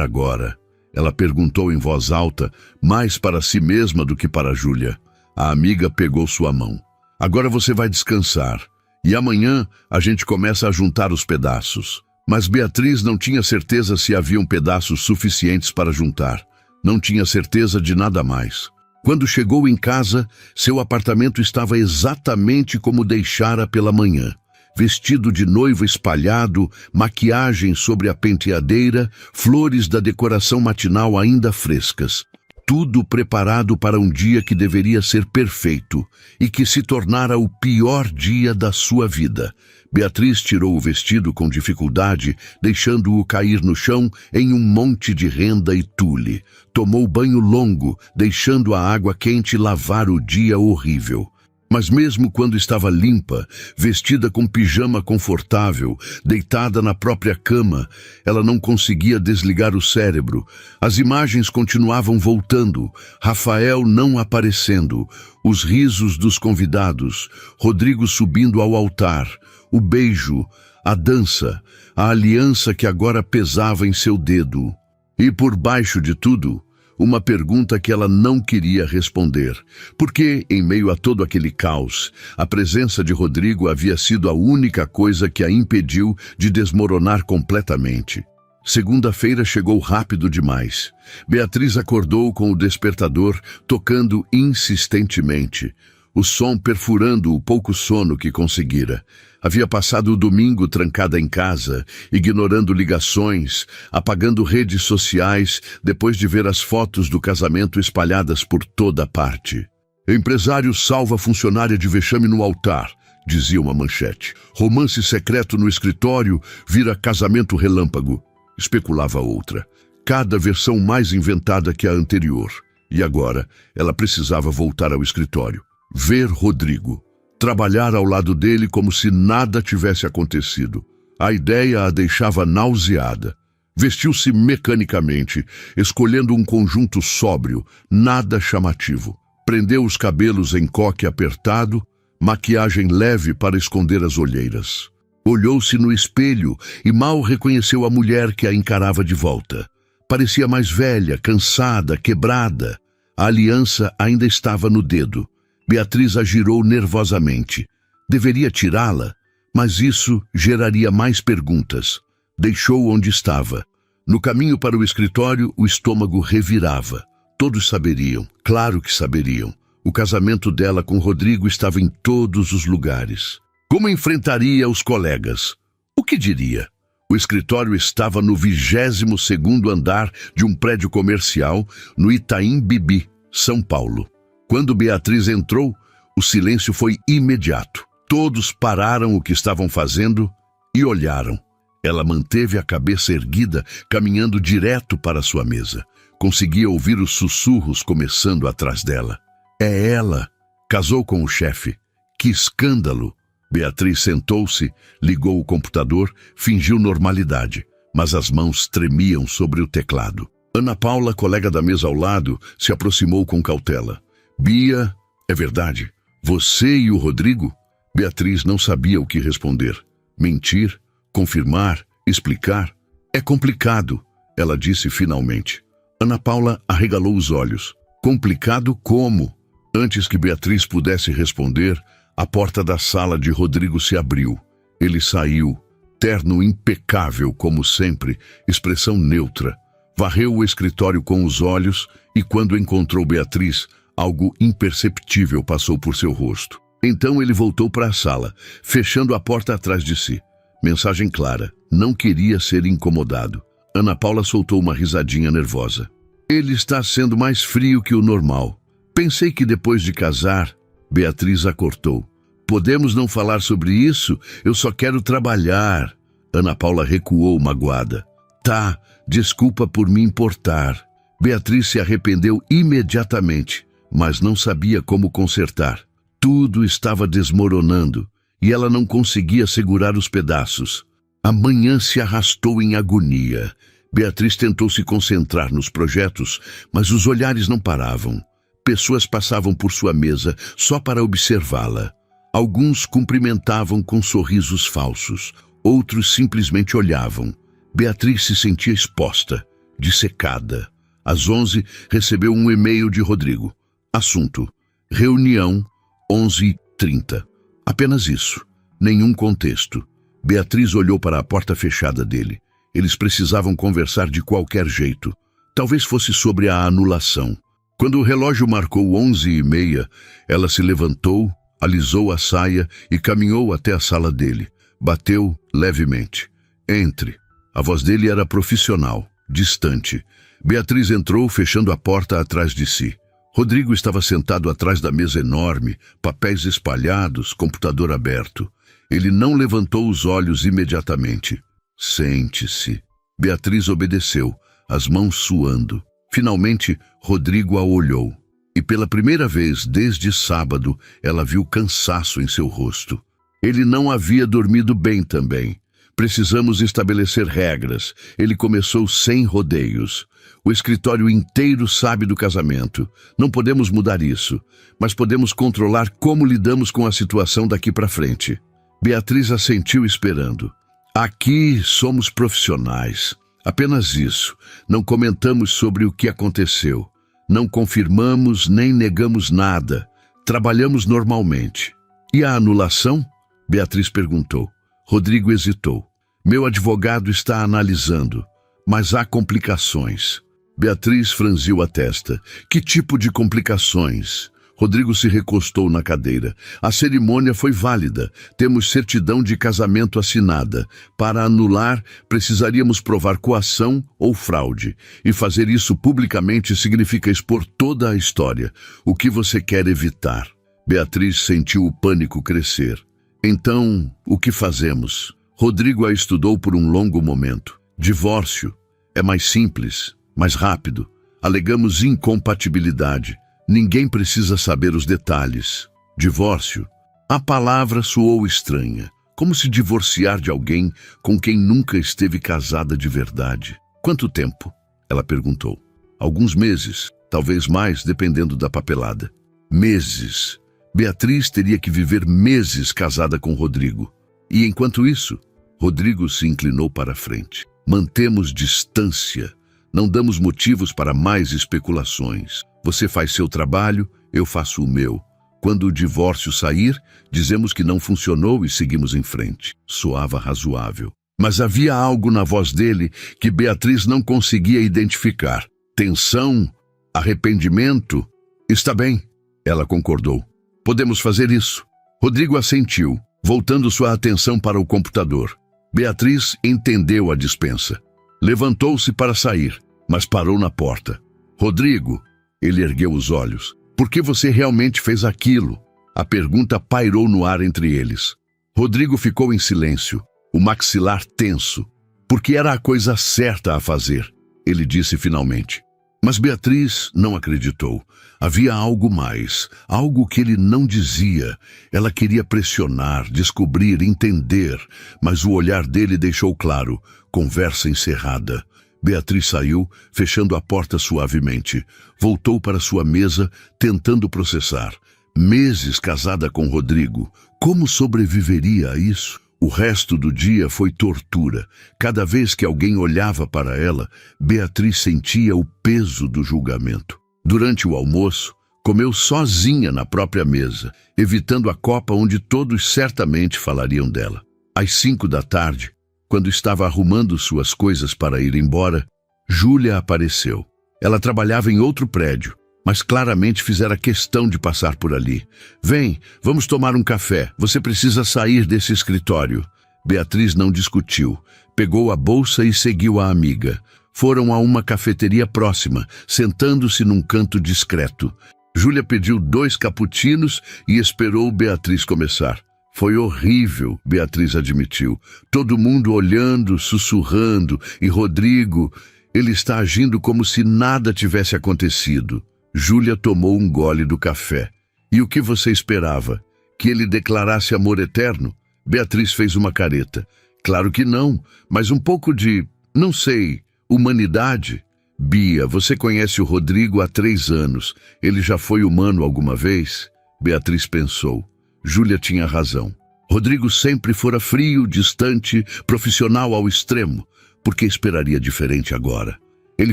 agora? Ela perguntou em voz alta, mais para si mesma do que para Júlia. A amiga pegou sua mão. Agora você vai descansar. E amanhã a gente começa a juntar os pedaços. Mas Beatriz não tinha certeza se haviam pedaços suficientes para juntar. Não tinha certeza de nada mais. Quando chegou em casa, seu apartamento estava exatamente como deixara pela manhã. Vestido de noiva espalhado, maquiagem sobre a penteadeira, flores da decoração matinal ainda frescas. Tudo preparado para um dia que deveria ser perfeito e que se tornara o pior dia da sua vida. Beatriz tirou o vestido com dificuldade, deixando-o cair no chão em um monte de renda e tule. Tomou banho longo, deixando a água quente lavar o dia horrível. Mas mesmo quando estava limpa, vestida com pijama confortável, deitada na própria cama, ela não conseguia desligar o cérebro. As imagens continuavam voltando, Rafael não aparecendo, os risos dos convidados, Rodrigo subindo ao altar, o beijo, a dança, a aliança que agora pesava em seu dedo. E por baixo de tudo, uma pergunta que ela não queria responder, porque, em meio a todo aquele caos, a presença de Rodrigo havia sido a única coisa que a impediu de desmoronar completamente. Segunda-feira chegou rápido demais. Beatriz acordou com o despertador tocando insistentemente. o som perfurando o pouco sono que conseguira. Havia passado o domingo trancada em casa, ignorando ligações, apagando redes sociais, depois de ver as fotos do casamento espalhadas por toda parte. Empresário salva funcionária de vexame no altar, dizia uma manchete. Romance secreto no escritório vira casamento relâmpago, especulava outra. Cada versão mais inventada que a anterior. E agora, ela precisava voltar ao escritório. Ver Rodrigo. Trabalhar ao lado dele como se nada tivesse acontecido. A ideia a deixava nauseada. Vestiu-se mecanicamente, escolhendo um conjunto sóbrio, nada chamativo. Prendeu os cabelos em coque apertado, maquiagem leve para esconder as olheiras. Olhou-se no espelho e mal reconheceu a mulher que a encarava de volta. Parecia mais velha, cansada, quebrada. A aliança ainda estava no dedo. Beatriz a girou nervosamente. Deveria tirá-la, mas isso geraria mais perguntas. Deixou onde estava. No caminho para o escritório, o estômago revirava. Todos saberiam, claro que saberiam. O casamento dela com Rodrigo estava em todos os lugares. Como enfrentaria os colegas? O que diria? O escritório estava no 22º andar de um prédio comercial no Itaim Bibi, São Paulo. Quando Beatriz entrou, o silêncio foi imediato. Todos pararam o que estavam fazendo e olharam. Ela manteve a cabeça erguida, caminhando direto para sua mesa. Conseguia ouvir os sussurros começando atrás dela. É ela. Casou com o chefe. Que escândalo! Beatriz sentou-se, ligou o computador, fingiu normalidade, mas as mãos tremiam sobre o teclado. Ana Paula, colega da mesa ao lado, se aproximou com cautela. Bia, é verdade, você e o Rodrigo? Beatriz não sabia o que responder. Mentir, confirmar, explicar. É complicado, ela disse finalmente. Ana Paula arregalou os olhos. Complicado como? Antes que Beatriz pudesse responder, a porta da sala de Rodrigo se abriu. Ele saiu, terno impecável como sempre, expressão neutra. Varreu o escritório com os olhos e quando encontrou Beatriz, algo imperceptível passou por seu rosto. Então ele voltou para a sala, fechando a porta atrás de si. Mensagem clara, não queria ser incomodado. Ana Paula soltou uma risadinha nervosa. Ele está sendo mais frio que o normal. Pensei que depois de casar... Beatriz a cortou. Podemos não falar sobre isso? Eu só quero trabalhar. Ana Paula recuou magoada. Tá, desculpa por me importar. Beatriz se arrependeu imediatamente, mas não sabia como consertar. Tudo estava desmoronando e ela não conseguia segurar os pedaços. A manhã se arrastou em agonia. Beatriz tentou se concentrar nos projetos, mas os olhares não paravam. Pessoas passavam por sua mesa só para observá-la. Alguns cumprimentavam com sorrisos falsos, outros simplesmente olhavam. Beatriz se sentia exposta, dissecada. Às 11, recebeu um e-mail de Rodrigo. Assunto: reunião, 11h30. Apenas isso. Nenhum contexto. Beatriz olhou para a porta fechada dele. Eles precisavam conversar de qualquer jeito. Talvez fosse sobre a anulação. Quando o relógio marcou 11h30, ela se levantou, alisou a saia e caminhou até a sala dele. Bateu levemente. Entre. A voz dele era profissional, distante. Beatriz entrou, fechando a porta atrás de si. Rodrigo estava sentado atrás da mesa enorme, papéis espalhados, computador aberto. Ele não levantou os olhos imediatamente. Sente-se. Beatriz obedeceu, as mãos suando. Finalmente, Rodrigo a olhou. E pela primeira vez desde sábado, ela viu cansaço em seu rosto. Ele não havia dormido bem também. Precisamos estabelecer regras. Ele começou sem rodeios. O escritório inteiro sabe do casamento. Não podemos mudar isso, mas podemos controlar como lidamos com a situação daqui para frente. Beatriz assentiu esperando. Aqui somos profissionais. Apenas isso. Não comentamos sobre o que aconteceu. Não confirmamos nem negamos nada. Trabalhamos normalmente. E a anulação? Beatriz perguntou. Rodrigo hesitou. Meu advogado está analisando, mas há complicações. Beatriz franziu a testa. Que tipo de complicações? Rodrigo se recostou na cadeira. A cerimônia foi válida. Temos certidão de casamento assinada. Para anular, precisaríamos provar coação ou fraude. E fazer isso publicamente significa expor toda a história. O que você quer evitar? Beatriz sentiu o pânico crescer. Então, o que fazemos? Rodrigo a estudou por um longo momento. Divórcio. É mais simples, mais rápido. Alegamos incompatibilidade. Ninguém precisa saber os detalhes. Divórcio. A palavra soou estranha, como se divorciar de alguém com quem nunca esteve casada de verdade. Quanto tempo? Ela perguntou. Alguns meses, talvez mais, dependendo da papelada. Meses. Beatriz teria que viver meses casada com Rodrigo. E enquanto isso, Rodrigo se inclinou para a frente. Mantemos distância. Não damos motivos para mais especulações. Você faz seu trabalho, eu faço o meu. Quando o divórcio sair, dizemos que não funcionou e seguimos em frente. Soava razoável. Mas havia algo na voz dele que Beatriz não conseguia identificar. Tensão? Arrependimento? Está bem, ela concordou. Podemos fazer isso. Rodrigo assentiu, voltando sua atenção para o computador. Beatriz entendeu a dispensa. Levantou-se para sair, mas parou na porta. Rodrigo, ele ergueu os olhos. Por que você realmente fez aquilo? A pergunta pairou no ar entre eles. Rodrigo ficou em silêncio, o maxilar tenso. Porque era a coisa certa a fazer, ele disse finalmente. Mas Beatriz não acreditou. Havia algo mais, algo que ele não dizia. Ela queria pressionar, descobrir, entender, mas o olhar dele deixou claro, conversa encerrada. Beatriz saiu, fechando a porta suavemente. Voltou para sua mesa, tentando processar. Meses casada com Rodrigo. Como sobreviveria a isso? O resto do dia foi tortura. Cada vez que alguém olhava para ela, Beatriz sentia o peso do julgamento. Durante o almoço, comeu sozinha na própria mesa, evitando a copa onde todos certamente falariam dela. Às 5 da tarde, quando estava arrumando suas coisas para ir embora, Júlia apareceu. Ela trabalhava em outro prédio, mas claramente fizera questão de passar por ali. Vem, vamos tomar um café. Você precisa sair desse escritório. Beatriz não discutiu. Pegou a bolsa e seguiu a amiga. Foram a uma cafeteria próxima, sentando-se num canto discreto. Júlia pediu 2 cappuccinos e esperou Beatriz começar. Foi horrível, Beatriz admitiu. Todo mundo olhando, sussurrando, e Rodrigo, ele está agindo como se nada tivesse acontecido. Júlia tomou um gole do café. E o que você esperava? Que ele declarasse amor eterno? Beatriz fez uma careta. Claro que não, mas um pouco de, não sei, humanidade. Bia, você conhece o Rodrigo há 3 anos. Ele já foi humano alguma vez? Beatriz pensou. Júlia tinha razão. Rodrigo sempre fora frio, distante, profissional ao extremo. Por que esperaria diferente agora? Ele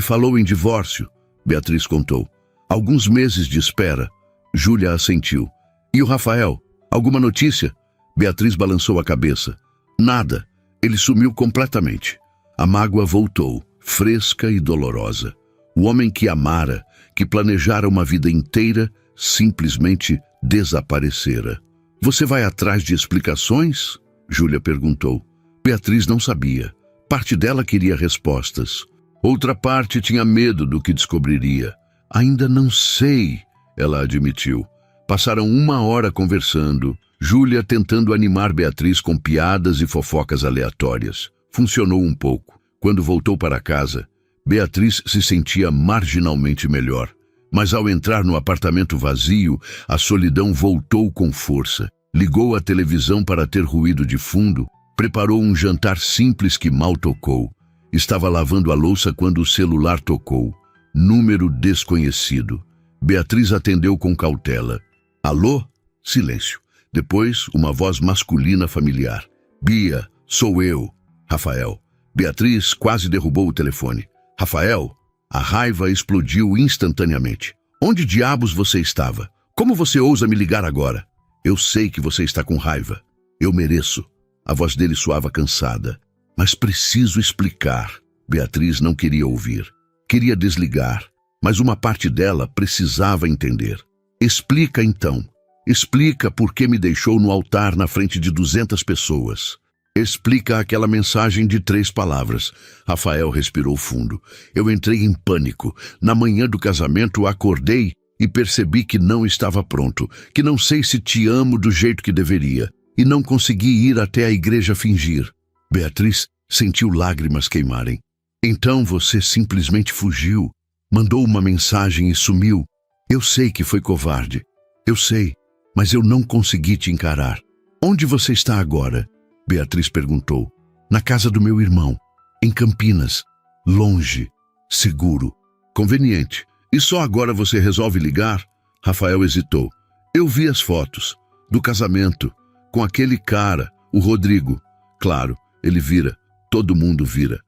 falou em divórcio, Beatriz contou. Alguns meses de espera. Júlia assentiu. E o Rafael? Alguma notícia? Beatriz balançou a cabeça. Nada. Ele sumiu completamente. A mágoa voltou, fresca e dolorosa. O homem que amara, que planejara uma vida inteira, simplesmente desaparecera. Você vai atrás de explicações? Júlia perguntou. Beatriz não sabia. Parte dela queria respostas. Outra parte tinha medo do que descobriria. Ainda não sei, ela admitiu. Passaram 1 hora conversando, Júlia tentando animar Beatriz com piadas e fofocas aleatórias. Funcionou um pouco. Quando voltou para casa, Beatriz se sentia marginalmente melhor. Mas ao entrar no apartamento vazio, a solidão voltou com força. Ligou a televisão para ter ruído de fundo, preparou um jantar simples que mal tocou. Estava lavando a louça quando o celular tocou. Número desconhecido. Beatriz atendeu com cautela. Alô? Silêncio. Depois, uma voz masculina familiar. Bia, sou eu. Rafael. Beatriz quase derrubou o telefone. Rafael? A raiva explodiu instantaneamente. Onde diabos você estava? Como você ousa me ligar agora? Eu sei que você está com raiva. Eu mereço. A voz dele soava cansada. Mas preciso explicar. Beatriz não queria ouvir. Queria desligar, mas uma parte dela precisava entender. Explica então. Explica por que me deixou no altar na frente de 200 pessoas. Explica aquela mensagem de 3 palavras. Rafael respirou fundo. Eu entrei em pânico. Na manhã do casamento, acordei e percebi que não estava pronto, que não sei se te amo do jeito que deveria, e não consegui ir até a igreja fingir. Beatriz sentiu lágrimas queimarem. Então você simplesmente fugiu, mandou uma mensagem e sumiu. Eu sei que foi covarde. Eu sei, mas eu não consegui te encarar. Onde você está agora? Beatriz perguntou. Na casa do meu irmão, em Campinas, longe, seguro, conveniente. E só agora você resolve ligar? Rafael hesitou. Eu vi as fotos do casamento com aquele cara, o Rodrigo. Claro, ele vira. Todo mundo vira.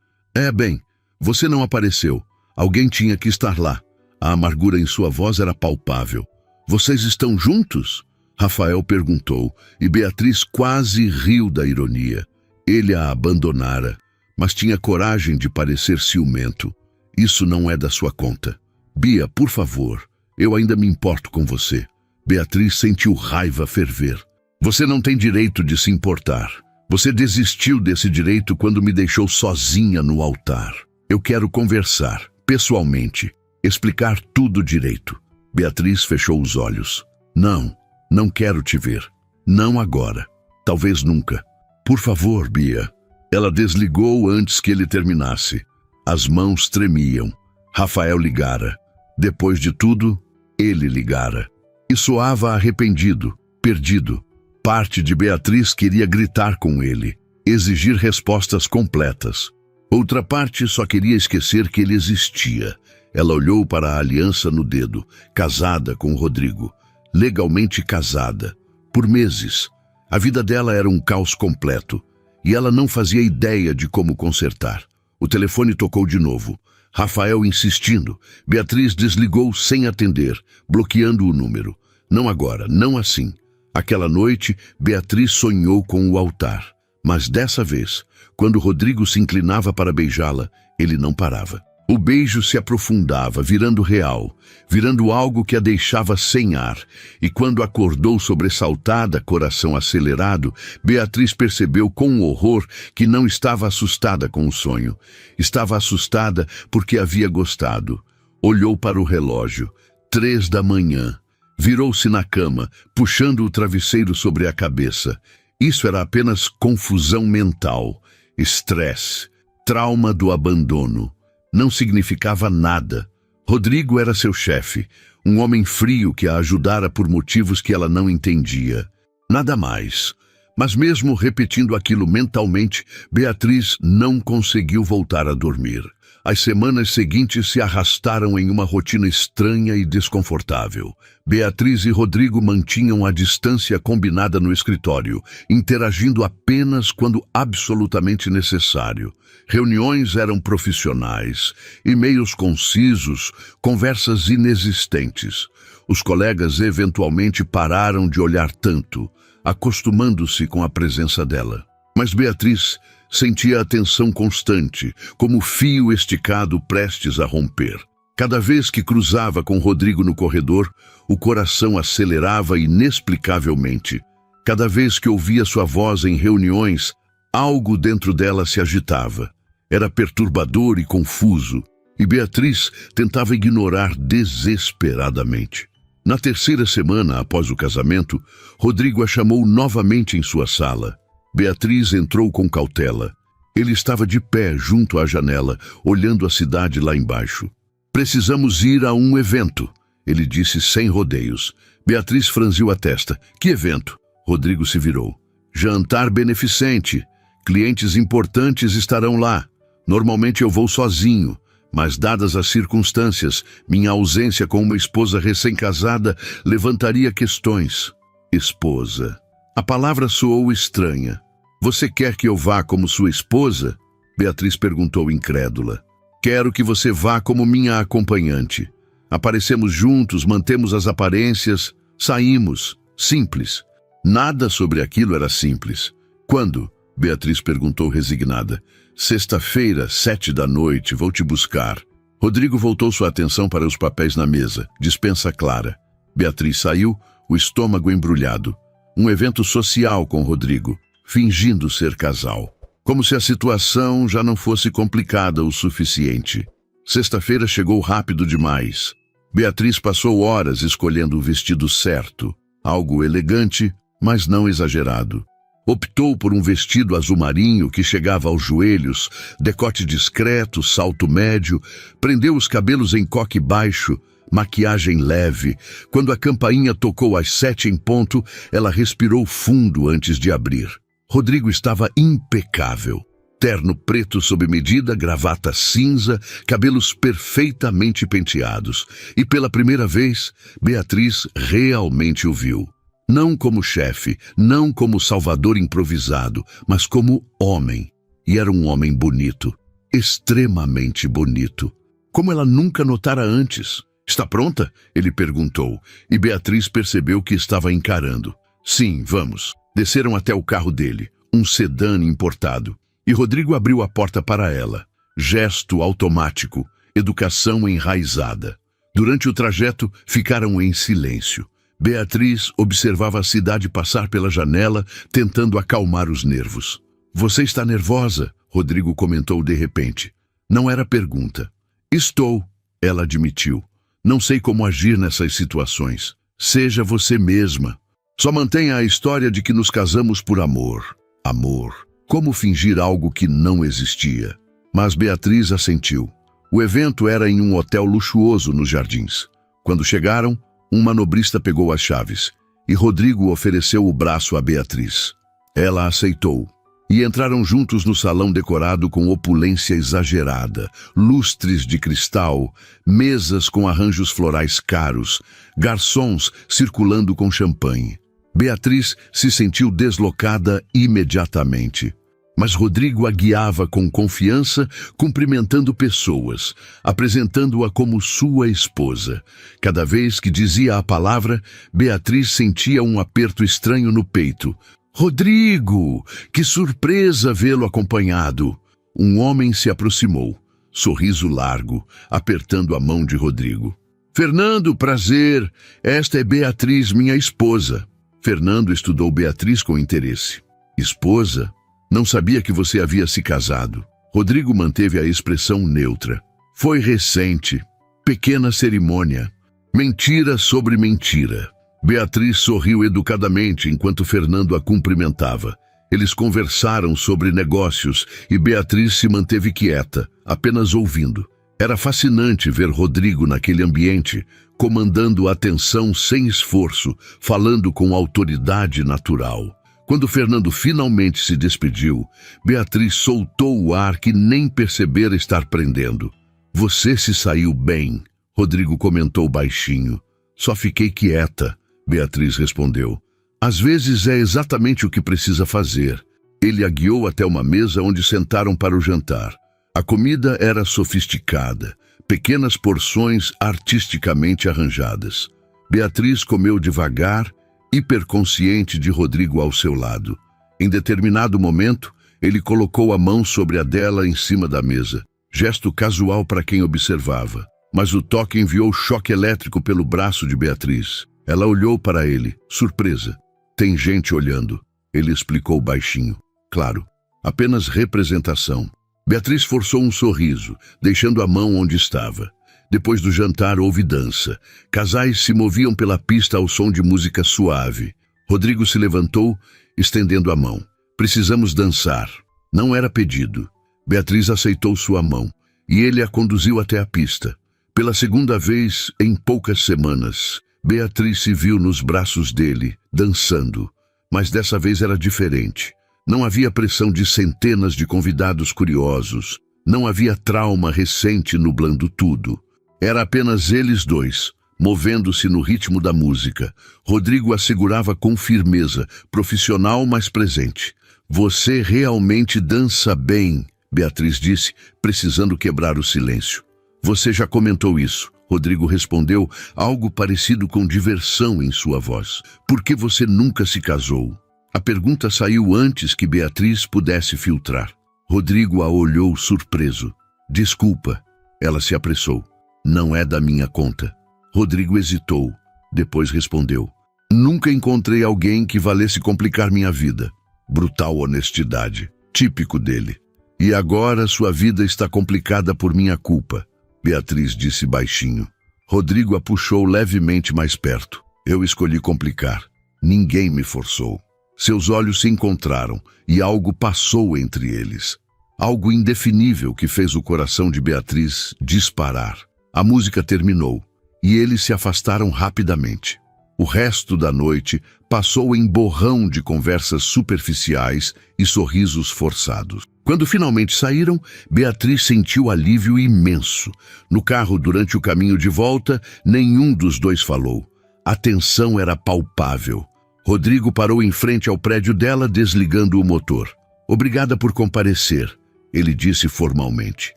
Bem, você não apareceu. Alguém tinha que estar lá. A amargura em sua voz era palpável. Vocês estão juntos? Rafael perguntou, e Beatriz quase riu da ironia. Ele a abandonara, mas tinha coragem de parecer ciumento. Isso não é da sua conta. Bia, por favor, eu ainda me importo com você. Beatriz sentiu raiva ferver. Você não tem direito de se importar. Você desistiu desse direito quando me deixou sozinha no altar. Eu quero conversar, pessoalmente, explicar tudo direito. Beatriz fechou os olhos. Não quero te ver. Não agora. Talvez nunca. Por favor, Bia. Ela desligou antes que ele terminasse. As mãos tremiam. Rafael ligara. Depois de tudo, ele ligara. E soava arrependido, perdido. Parte de Beatriz queria gritar com ele, exigir respostas completas. Outra parte só queria esquecer que ele existia. Ela olhou para a aliança no dedo, casada com Rodrigo. Legalmente casada, por meses. A vida dela era um caos completo, e ela não fazia ideia de como consertar. O telefone tocou de novo. Rafael insistindo. Beatriz desligou sem atender, bloqueando o número. Não agora, não assim. Aquela noite, Beatriz sonhou com o altar. Mas dessa vez, quando Rodrigo se inclinava para beijá-la, ele não parava. O beijo se aprofundava, virando real, virando algo que a deixava sem ar. E quando acordou sobressaltada, coração acelerado, Beatriz percebeu com horror que não estava assustada com o sonho. Estava assustada porque havia gostado. Olhou para o relógio. 3 da manhã. Virou-se na cama, puxando o travesseiro sobre a cabeça. Isso era apenas confusão mental, estresse, trauma do abandono. Não significava nada. Rodrigo era seu chefe, um homem frio que a ajudara por motivos que ela não entendia. Nada mais. Mas mesmo repetindo aquilo mentalmente, Beatriz não conseguiu voltar a dormir. As semanas seguintes se arrastaram em uma rotina estranha e desconfortável. Beatriz e Rodrigo mantinham a distância combinada no escritório, interagindo apenas quando absolutamente necessário. Reuniões eram profissionais, e-mails concisos, conversas inexistentes. Os colegas eventualmente pararam de olhar tanto, acostumando-se com a presença dela. Mas Beatriz sentia a tensão constante, como fio esticado prestes a romper. Cada vez que cruzava com Rodrigo no corredor, o coração acelerava inexplicavelmente. Cada vez que ouvia sua voz em reuniões, algo dentro dela se agitava. Era perturbador e confuso, e Beatriz tentava ignorar desesperadamente. Na 3ª semana após o casamento, Rodrigo a chamou novamente em sua sala. Beatriz entrou com cautela. Ele estava de pé junto à janela, olhando a cidade lá embaixo. Precisamos ir a um evento, ele disse sem rodeios. Beatriz franziu a testa. Que evento? Rodrigo se virou. Jantar beneficente. Clientes importantes estarão lá. Normalmente eu vou sozinho, mas dadas as circunstâncias, minha ausência com uma esposa recém-casada levantaria questões. Esposa. A palavra soou estranha. Você quer que eu vá como sua esposa? Beatriz perguntou incrédula. Quero que você vá como minha acompanhante. Aparecemos juntos, mantemos as aparências, saímos. Simples. Nada sobre aquilo era simples. Quando? Beatriz perguntou resignada. Sexta-feira, 7 da noite, vou te buscar. Rodrigo voltou sua atenção para os papéis na mesa. Dispensa clara. Beatriz saiu, o estômago embrulhado. Um evento social com Rodrigo, fingindo ser casal. Como se a situação já não fosse complicada o suficiente. Sexta-feira chegou rápido demais. Beatriz passou horas escolhendo o vestido certo, algo elegante, mas não exagerado. Optou por um vestido azul marinho que chegava aos joelhos, decote discreto, salto médio, prendeu os cabelos em coque baixo, maquiagem leve. Quando a campainha tocou às 7 em ponto, ela respirou fundo antes de abrir. Rodrigo estava impecável. Terno preto sob medida, gravata cinza, cabelos perfeitamente penteados. E pela primeira vez, Beatriz realmente o viu. Não como chefe, não como salvador improvisado, mas como homem. E era um homem bonito, extremamente bonito. Como ela nunca notara antes. Está pronta? Ele perguntou, e Beatriz percebeu que estava encarando. Sim, vamos. Desceram até o carro dele, um sedã importado. E Rodrigo abriu a porta para ela. Gesto automático, educação enraizada. Durante o trajeto, ficaram em silêncio. Beatriz observava a cidade passar pela janela, tentando acalmar os nervos. Você está nervosa? Rodrigo comentou de repente. Não era pergunta. Estou, ela admitiu. Não sei como agir nessas situações. Seja você mesma. Só mantenha a história de que nos casamos por amor. Amor. Como fingir algo que não existia? Mas Beatriz assentiu. O evento era em um hotel luxuoso nos Jardins. Quando chegaram, um manobrista pegou as chaves e Rodrigo ofereceu o braço a Beatriz. Ela aceitou. E entraram juntos no salão decorado com opulência exagerada, lustres de cristal, mesas com arranjos florais caros, garçons circulando com champanhe. Beatriz se sentiu deslocada imediatamente. Mas Rodrigo a guiava com confiança, cumprimentando pessoas, apresentando-a como sua esposa. Cada vez que dizia a palavra, Beatriz sentia um aperto estranho no peito. Rodrigo! Que surpresa vê-lo acompanhado! Um homem se aproximou, sorriso largo, apertando a mão de Rodrigo. Fernando, prazer! Esta é Beatriz, minha esposa. Fernando estudou Beatriz com interesse. Esposa? Não sabia que você havia se casado. Rodrigo manteve a expressão neutra. Foi recente. Pequena cerimônia. Mentira sobre mentira. Beatriz sorriu educadamente enquanto Fernando a cumprimentava. Eles conversaram sobre negócios e Beatriz se manteve quieta, apenas ouvindo. Era fascinante ver Rodrigo naquele ambiente, comandando a atenção sem esforço, falando com autoridade natural. Quando Fernando finalmente se despediu, Beatriz soltou o ar que nem percebera estar prendendo. Você se saiu bem, Rodrigo comentou baixinho. Só fiquei quieta, Beatriz respondeu. Às vezes é exatamente o que precisa fazer. Ele a guiou até uma mesa onde sentaram para o jantar. A comida era sofisticada, pequenas porções artisticamente arranjadas. Beatriz comeu devagar, hiperconsciente de Rodrigo ao seu lado. Em determinado momento, ele colocou a mão sobre a dela em cima da mesa, gesto casual para quem observava. Mas o toque enviou choque elétrico pelo braço de Beatriz. Ela olhou para ele, surpresa. Tem gente olhando, ele explicou baixinho. Claro, apenas representação. Beatriz forçou um sorriso, deixando a mão onde estava. Depois do jantar houve dança. Casais se moviam pela pista ao som de música suave. Rodrigo se levantou, estendendo a mão. Precisamos dançar. Não era pedido. Beatriz aceitou sua mão, e ele a conduziu até a pista. Pela segunda vez em poucas semanas, Beatriz se viu nos braços dele, dançando. Mas dessa vez era diferente. Não havia pressão de centenas de convidados curiosos. Não havia trauma recente nublando tudo. Era apenas eles dois, movendo-se no ritmo da música. Rodrigo a segurava com firmeza, profissional mas presente. Você realmente dança bem, Beatriz disse, precisando quebrar o silêncio. Você já comentou isso. Rodrigo respondeu, algo parecido com diversão em sua voz. Por que você nunca se casou? A pergunta saiu antes que Beatriz pudesse filtrar. Rodrigo a olhou surpreso. Desculpa. Ela se apressou. Não é da minha conta. Rodrigo hesitou. Depois respondeu: Nunca encontrei alguém que valesse complicar minha vida. Brutal honestidade, típico dele. E agora sua vida está complicada por minha culpa, Beatriz disse baixinho. Rodrigo a puxou levemente mais perto. Eu escolhi complicar. Ninguém me forçou. Seus olhos se encontraram e algo passou entre eles. Algo indefinível que fez o coração de Beatriz disparar. A música terminou e eles se afastaram rapidamente. O resto da noite passou em borrão de conversas superficiais e sorrisos forçados. Quando finalmente saíram, Beatriz sentiu alívio imenso. No carro, durante o caminho de volta, nenhum dos dois falou. A tensão era palpável. Rodrigo parou em frente ao prédio dela, desligando o motor. Obrigada por comparecer, ele disse formalmente.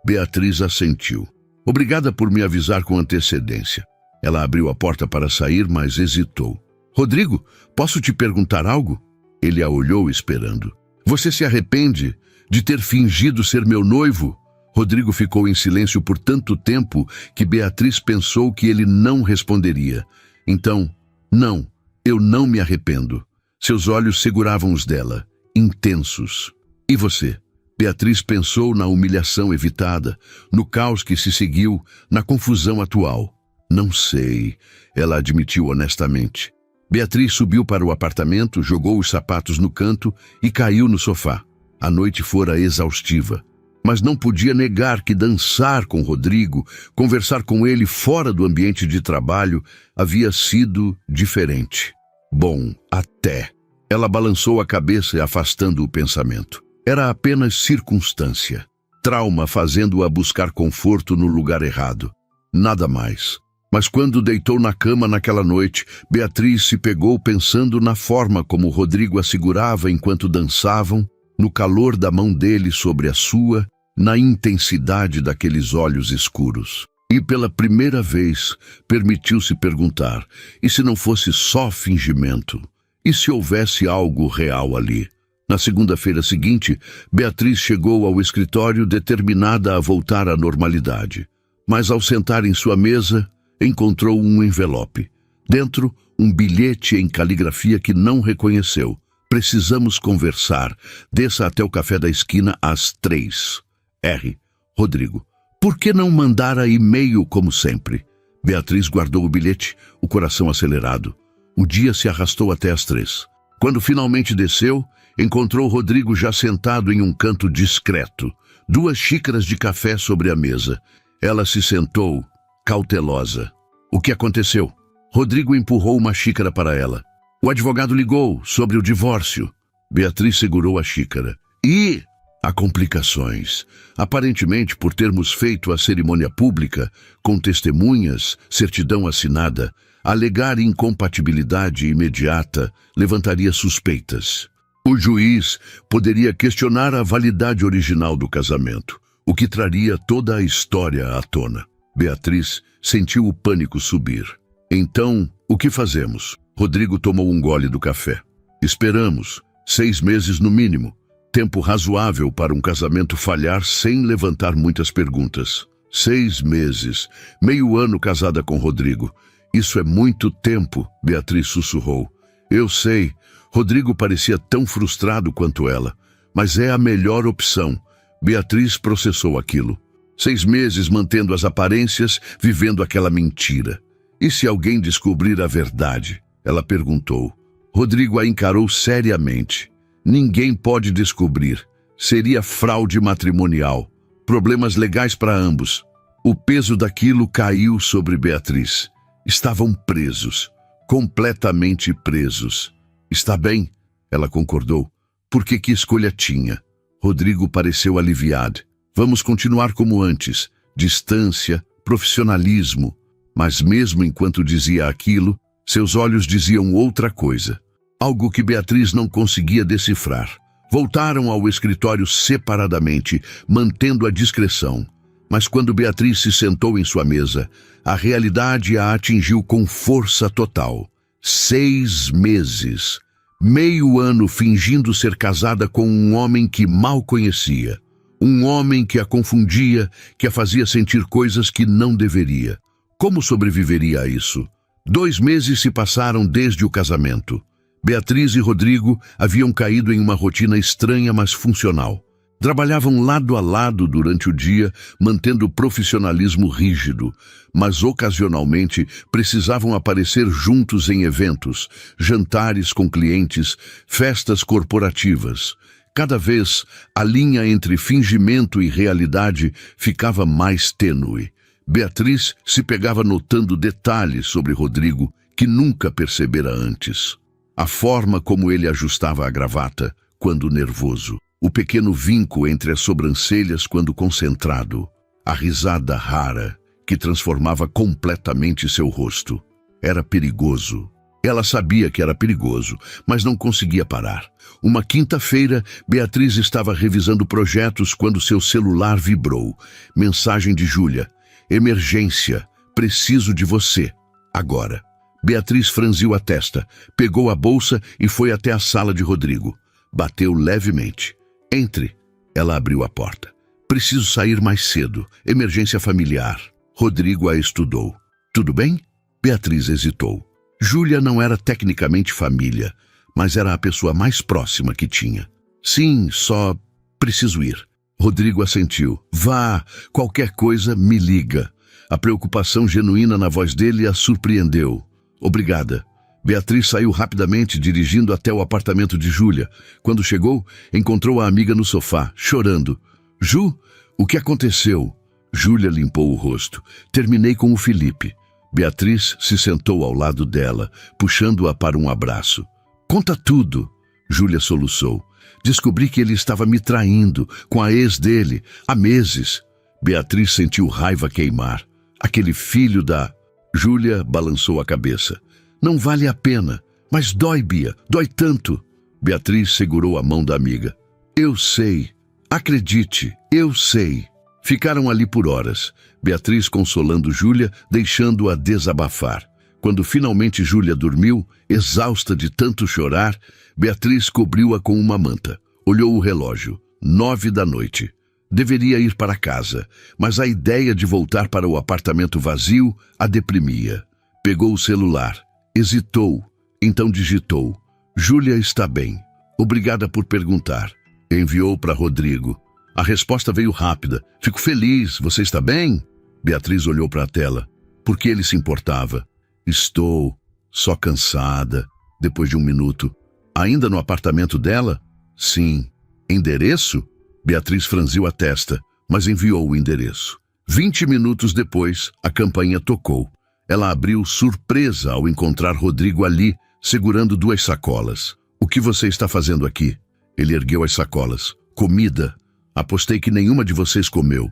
Beatriz assentiu. Obrigada por me avisar com antecedência. Ela abriu a porta para sair, mas hesitou. Rodrigo, posso te perguntar algo? Ele a olhou esperando. Você se arrepende de ter fingido ser meu noivo? Rodrigo ficou em silêncio por tanto tempo que Beatriz pensou que ele não responderia. Então, não, eu não me arrependo. Seus olhos seguravam os dela, intensos. E você? Beatriz pensou na humilhação evitada, no caos que se seguiu, na confusão atual. Não sei, ela admitiu honestamente. Beatriz subiu para o apartamento, jogou os sapatos no canto e caiu no sofá. A noite fora exaustiva, mas não podia negar que dançar com Rodrigo, conversar com ele fora do ambiente de trabalho, havia sido diferente. Bom, até. Ela balançou a cabeça, afastando o pensamento. Era apenas circunstância. Trauma fazendo-a buscar conforto no lugar errado. Nada mais. Mas quando deitou na cama naquela noite, Beatriz se pegou pensando na forma como Rodrigo a segurava enquanto dançavam, no calor da mão dele sobre a sua, na intensidade daqueles olhos escuros. E pela primeira vez, permitiu-se perguntar, e se não fosse só fingimento? E se houvesse algo real ali? Na segunda-feira seguinte, Beatriz chegou ao escritório determinada a voltar à normalidade. Mas ao sentar em sua mesa, encontrou um envelope. Dentro, um bilhete em caligrafia que não reconheceu. Precisamos conversar. Desça até o café da esquina às 3. R. Rodrigo. Por que não mandar a e-mail como sempre? Beatriz guardou o bilhete, o coração acelerado. O dia se arrastou até às 3. Quando finalmente desceu, encontrou Rodrigo já sentado em um canto discreto. 2 xícaras de café sobre a mesa. Ela se sentou, cautelosa. O que aconteceu? Rodrigo empurrou uma xícara para ela. O advogado ligou sobre o divórcio. Beatriz segurou a xícara. E há complicações. Aparentemente, por termos feito a cerimônia pública, com testemunhas, certidão assinada, alegar incompatibilidade imediata levantaria suspeitas. O juiz poderia questionar a validade original do casamento, o que traria toda a história à tona. Beatriz sentiu o pânico subir. Então, o que fazemos? Rodrigo tomou um gole do café. Esperamos, 6 meses no mínimo. Tempo razoável para um casamento falhar sem levantar muitas perguntas. 6 meses, meio ano casada com Rodrigo. Isso é muito tempo, Beatriz sussurrou. Eu sei, Rodrigo parecia tão frustrado quanto ela. Mas é a melhor opção. Beatriz processou aquilo. 6 meses mantendo as aparências, vivendo aquela mentira. E se alguém descobrir a verdade? Ela perguntou. Rodrigo a encarou seriamente. Ninguém pode descobrir. Seria fraude matrimonial. Problemas legais para ambos. O peso daquilo caiu sobre Beatriz. Estavam presos. Completamente presos. Está bem, ela concordou. Porque que escolha tinha? Rodrigo pareceu aliviado. Vamos continuar como antes. Distância, profissionalismo. Mas mesmo enquanto dizia aquilo, seus olhos diziam outra coisa. Algo que Beatriz não conseguia decifrar. Voltaram ao escritório separadamente, mantendo a discrição. Mas quando Beatriz se sentou em sua mesa, a realidade a atingiu com força total. 6 meses. Meio ano fingindo ser casada com um homem que mal conhecia. Um homem que a confundia, que a fazia sentir coisas que não deveria. Como sobreviveria a isso? 2 meses se passaram desde o casamento. Beatriz e Rodrigo haviam caído em uma rotina estranha, mas funcional. Trabalhavam lado a lado durante o dia, mantendo o profissionalismo rígido, mas ocasionalmente precisavam aparecer juntos em eventos, jantares com clientes, festas corporativas. Cada vez, a linha entre fingimento e realidade ficava mais tênue. Beatriz se pegava notando detalhes sobre Rodrigo que nunca percebera antes. A forma como ele ajustava a gravata quando nervoso, o pequeno vinco entre as sobrancelhas quando concentrado, a risada rara que transformava completamente seu rosto. Era perigoso. Ela sabia que era perigoso, mas não conseguia parar. Uma quinta-feira, Beatriz estava revisando projetos quando seu celular vibrou. Mensagem de Júlia: emergência, preciso de você, agora. Beatriz franziu a testa, pegou a bolsa e foi até a sala de Rodrigo. Bateu levemente. Entre. Ela abriu a porta. Preciso sair mais cedo. Emergência familiar. Rodrigo a estudou. Tudo bem? Beatriz hesitou. Júlia não era tecnicamente família, mas era a pessoa mais próxima que tinha. Sim, só preciso ir. Rodrigo assentiu. Vá, qualquer coisa, me liga. A preocupação genuína na voz dele a surpreendeu. Obrigada. Beatriz saiu rapidamente, dirigindo até o apartamento de Júlia. Quando chegou, encontrou a amiga no sofá, chorando. Ju, o que aconteceu? Júlia limpou o rosto. Terminei com o Felipe. Beatriz se sentou ao lado dela, puxando-a para um abraço. Conta tudo. Júlia soluçou. Descobri que ele estava me traindo com a ex dele há meses. Beatriz sentiu raiva queimar. Aquele filho da... Júlia balançou a cabeça. Não vale a pena. Mas dói, Bia. Dói tanto. Beatriz segurou a mão da amiga. Eu sei. Acredite, eu sei. Ficaram ali por horas. Beatriz consolando Júlia, deixando-a desabafar. Quando finalmente Júlia dormiu, exausta de tanto chorar, Beatriz cobriu-a com uma manta. Olhou o relógio. 9 da noite. Deveria ir para casa, mas a ideia de voltar para o apartamento vazio a deprimia. Pegou o celular. Hesitou. Então digitou. Júlia está bem. Obrigada por perguntar. Enviou para Rodrigo. A resposta veio rápida. Fico feliz. Você está bem? Beatriz olhou para a tela. Por que ele se importava? Estou só cansada. Depois de um minuto. Ainda no apartamento dela? Sim. Endereço? Beatriz franziu a testa, mas enviou o endereço. 20 minutos depois, a campainha tocou. Ela abriu surpresa ao encontrar Rodrigo ali, segurando 2 sacolas. O que você está fazendo aqui? Ele ergueu as sacolas. Comida. Apostei que nenhuma de vocês comeu.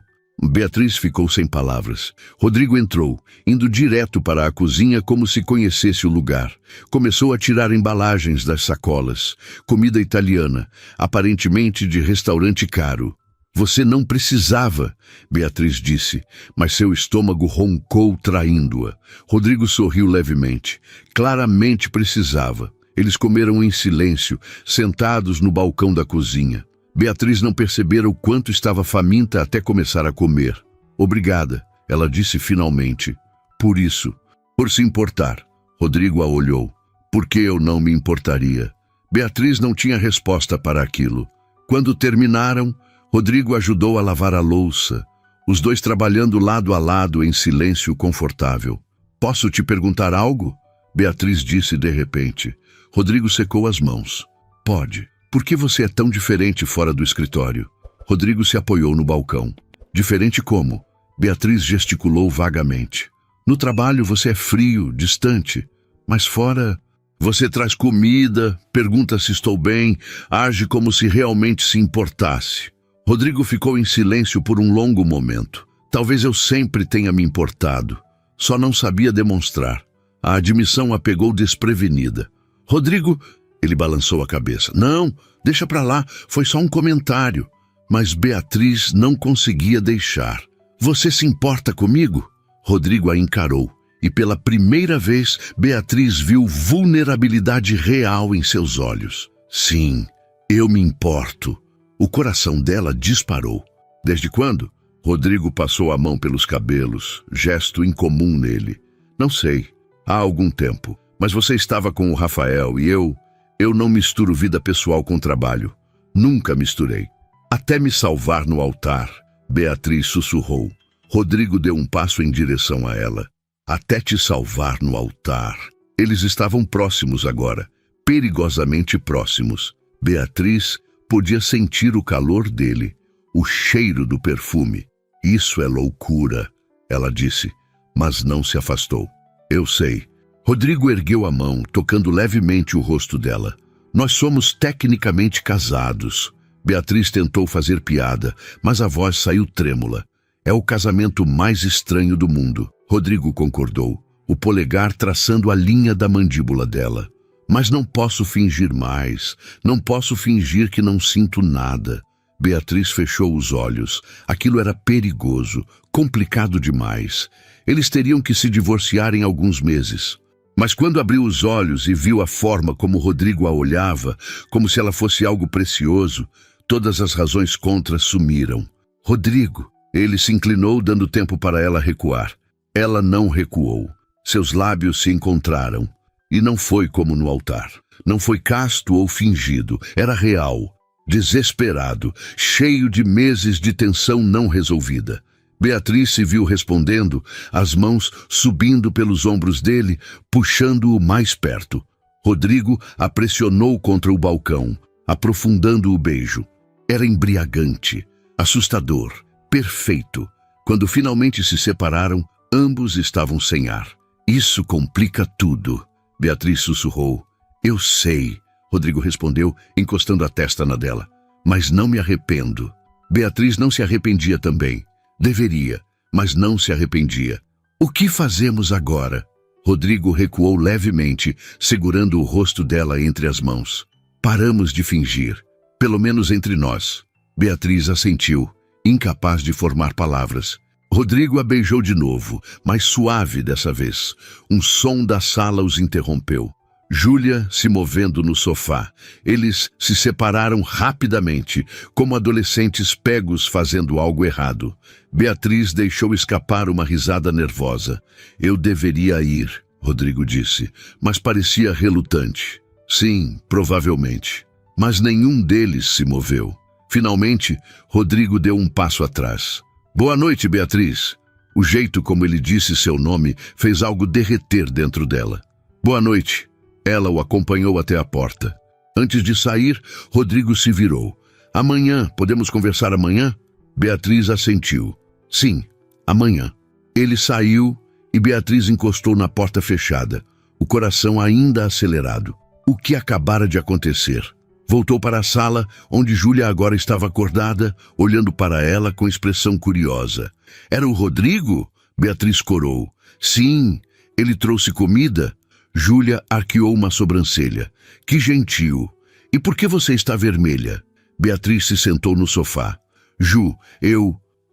Beatriz ficou sem palavras. Rodrigo entrou, indo direto para a cozinha como se conhecesse o lugar. Começou a tirar embalagens das sacolas. Comida italiana, aparentemente de restaurante caro. Você não precisava, Beatriz disse, mas seu estômago roncou traindo-a. Rodrigo sorriu levemente. Claramente precisava. Eles comeram em silêncio, sentados no balcão da cozinha. Beatriz não percebera o quanto estava faminta até começar a comer. Obrigada, ela disse finalmente. Por isso, por se importar. Rodrigo a olhou. Por que eu não me importaria? Beatriz não tinha resposta para aquilo. Quando terminaram, Rodrigo ajudou a lavar a louça, os dois trabalhando lado a lado em silêncio confortável. Posso te perguntar algo? Beatriz disse de repente. Rodrigo secou as mãos. Pode. Por que você é tão diferente fora do escritório? Rodrigo se apoiou no balcão. Diferente como? Beatriz gesticulou vagamente. No trabalho você é frio, distante, mas fora você traz comida, pergunta se estou bem, age como se realmente se importasse. Rodrigo ficou em silêncio por um longo momento. Talvez eu sempre tenha me importado, só não sabia demonstrar. A admissão a pegou desprevenida. Rodrigo... Ele balançou a cabeça. Não, deixa pra lá, foi só um comentário. Mas Beatriz não conseguia deixar. Você se importa comigo? Rodrigo a encarou. E pela primeira vez, Beatriz viu vulnerabilidade real em seus olhos. Sim, eu me importo. O coração dela disparou. Desde quando? Rodrigo passou a mão pelos cabelos, gesto incomum nele. Não sei. há algum tempo. Mas você estava com o Rafael e eu não misturo vida pessoal com trabalho. Nunca misturei. Até me salvar no altar, Beatriz sussurrou. Rodrigo deu um passo em direção a ela. Até te salvar no altar. Eles estavam próximos agora, perigosamente próximos. Beatriz podia sentir o calor dele, o cheiro do perfume. Isso é loucura, ela disse, mas não se afastou. Eu sei. Rodrigo ergueu a mão, tocando levemente o rosto dela. Nós somos tecnicamente casados. Beatriz tentou fazer piada, mas a voz saiu trêmula. É o casamento mais estranho do mundo. Rodrigo concordou, o polegar traçando a linha da mandíbula dela. Mas não posso fingir mais. Não posso fingir que não sinto nada. Beatriz fechou os olhos. Aquilo era perigoso, complicado demais. Eles teriam que se divorciar em alguns meses. Mas quando abriu os olhos e viu a forma como Rodrigo a olhava, como se ela fosse algo precioso, todas as razões contra sumiram. Rodrigo! Ele se inclinou, dando tempo para ela recuar. Ela não recuou. Seus lábios se encontraram. E não foi como no altar. Não foi casto ou fingido. Era real. Desesperado, cheio de meses de tensão não resolvida. Beatriz se viu respondendo, as mãos subindo pelos ombros dele, puxando-o mais perto. Rodrigo a pressionou contra o balcão, aprofundando o beijo. Era embriagante, assustador, perfeito. Quando finalmente se separaram, ambos estavam sem ar. Isso complica tudo, Beatriz sussurrou. Eu sei, Rodrigo respondeu, encostando a testa na dela. Mas não me arrependo. Beatriz não se arrependia também. Deveria, mas não se arrependia. O que fazemos agora? Rodrigo recuou levemente, segurando o rosto dela entre as mãos. Paramos de fingir, pelo menos entre nós. Beatriz assentiu, incapaz de formar palavras. Rodrigo a beijou de novo, mais suave dessa vez. Um som da sala os interrompeu. Júlia se movendo no sofá. Eles se separaram rapidamente, como adolescentes pegos fazendo algo errado. Beatriz deixou escapar uma risada nervosa. Eu deveria ir, Rodrigo disse, mas parecia relutante. Sim, provavelmente. Mas nenhum deles se moveu. Finalmente, Rodrigo deu um passo atrás. Boa noite, Beatriz. O jeito como ele disse seu nome fez algo derreter dentro dela. Boa noite. Ela o acompanhou até a porta. Antes de sair, Rodrigo se virou. Amanhã, podemos conversar amanhã? Beatriz assentiu. Sim, amanhã. Ele saiu e Beatriz encostou na porta fechada, o coração ainda acelerado. O que acabara de acontecer? Voltou para a sala, onde Júlia agora estava acordada, olhando para ela com expressão curiosa. Era o Rodrigo? Beatriz corou. Sim, ele trouxe comida. Júlia arqueou uma sobrancelha. Que gentil. E por que você está vermelha? Beatriz se sentou no sofá. Ju,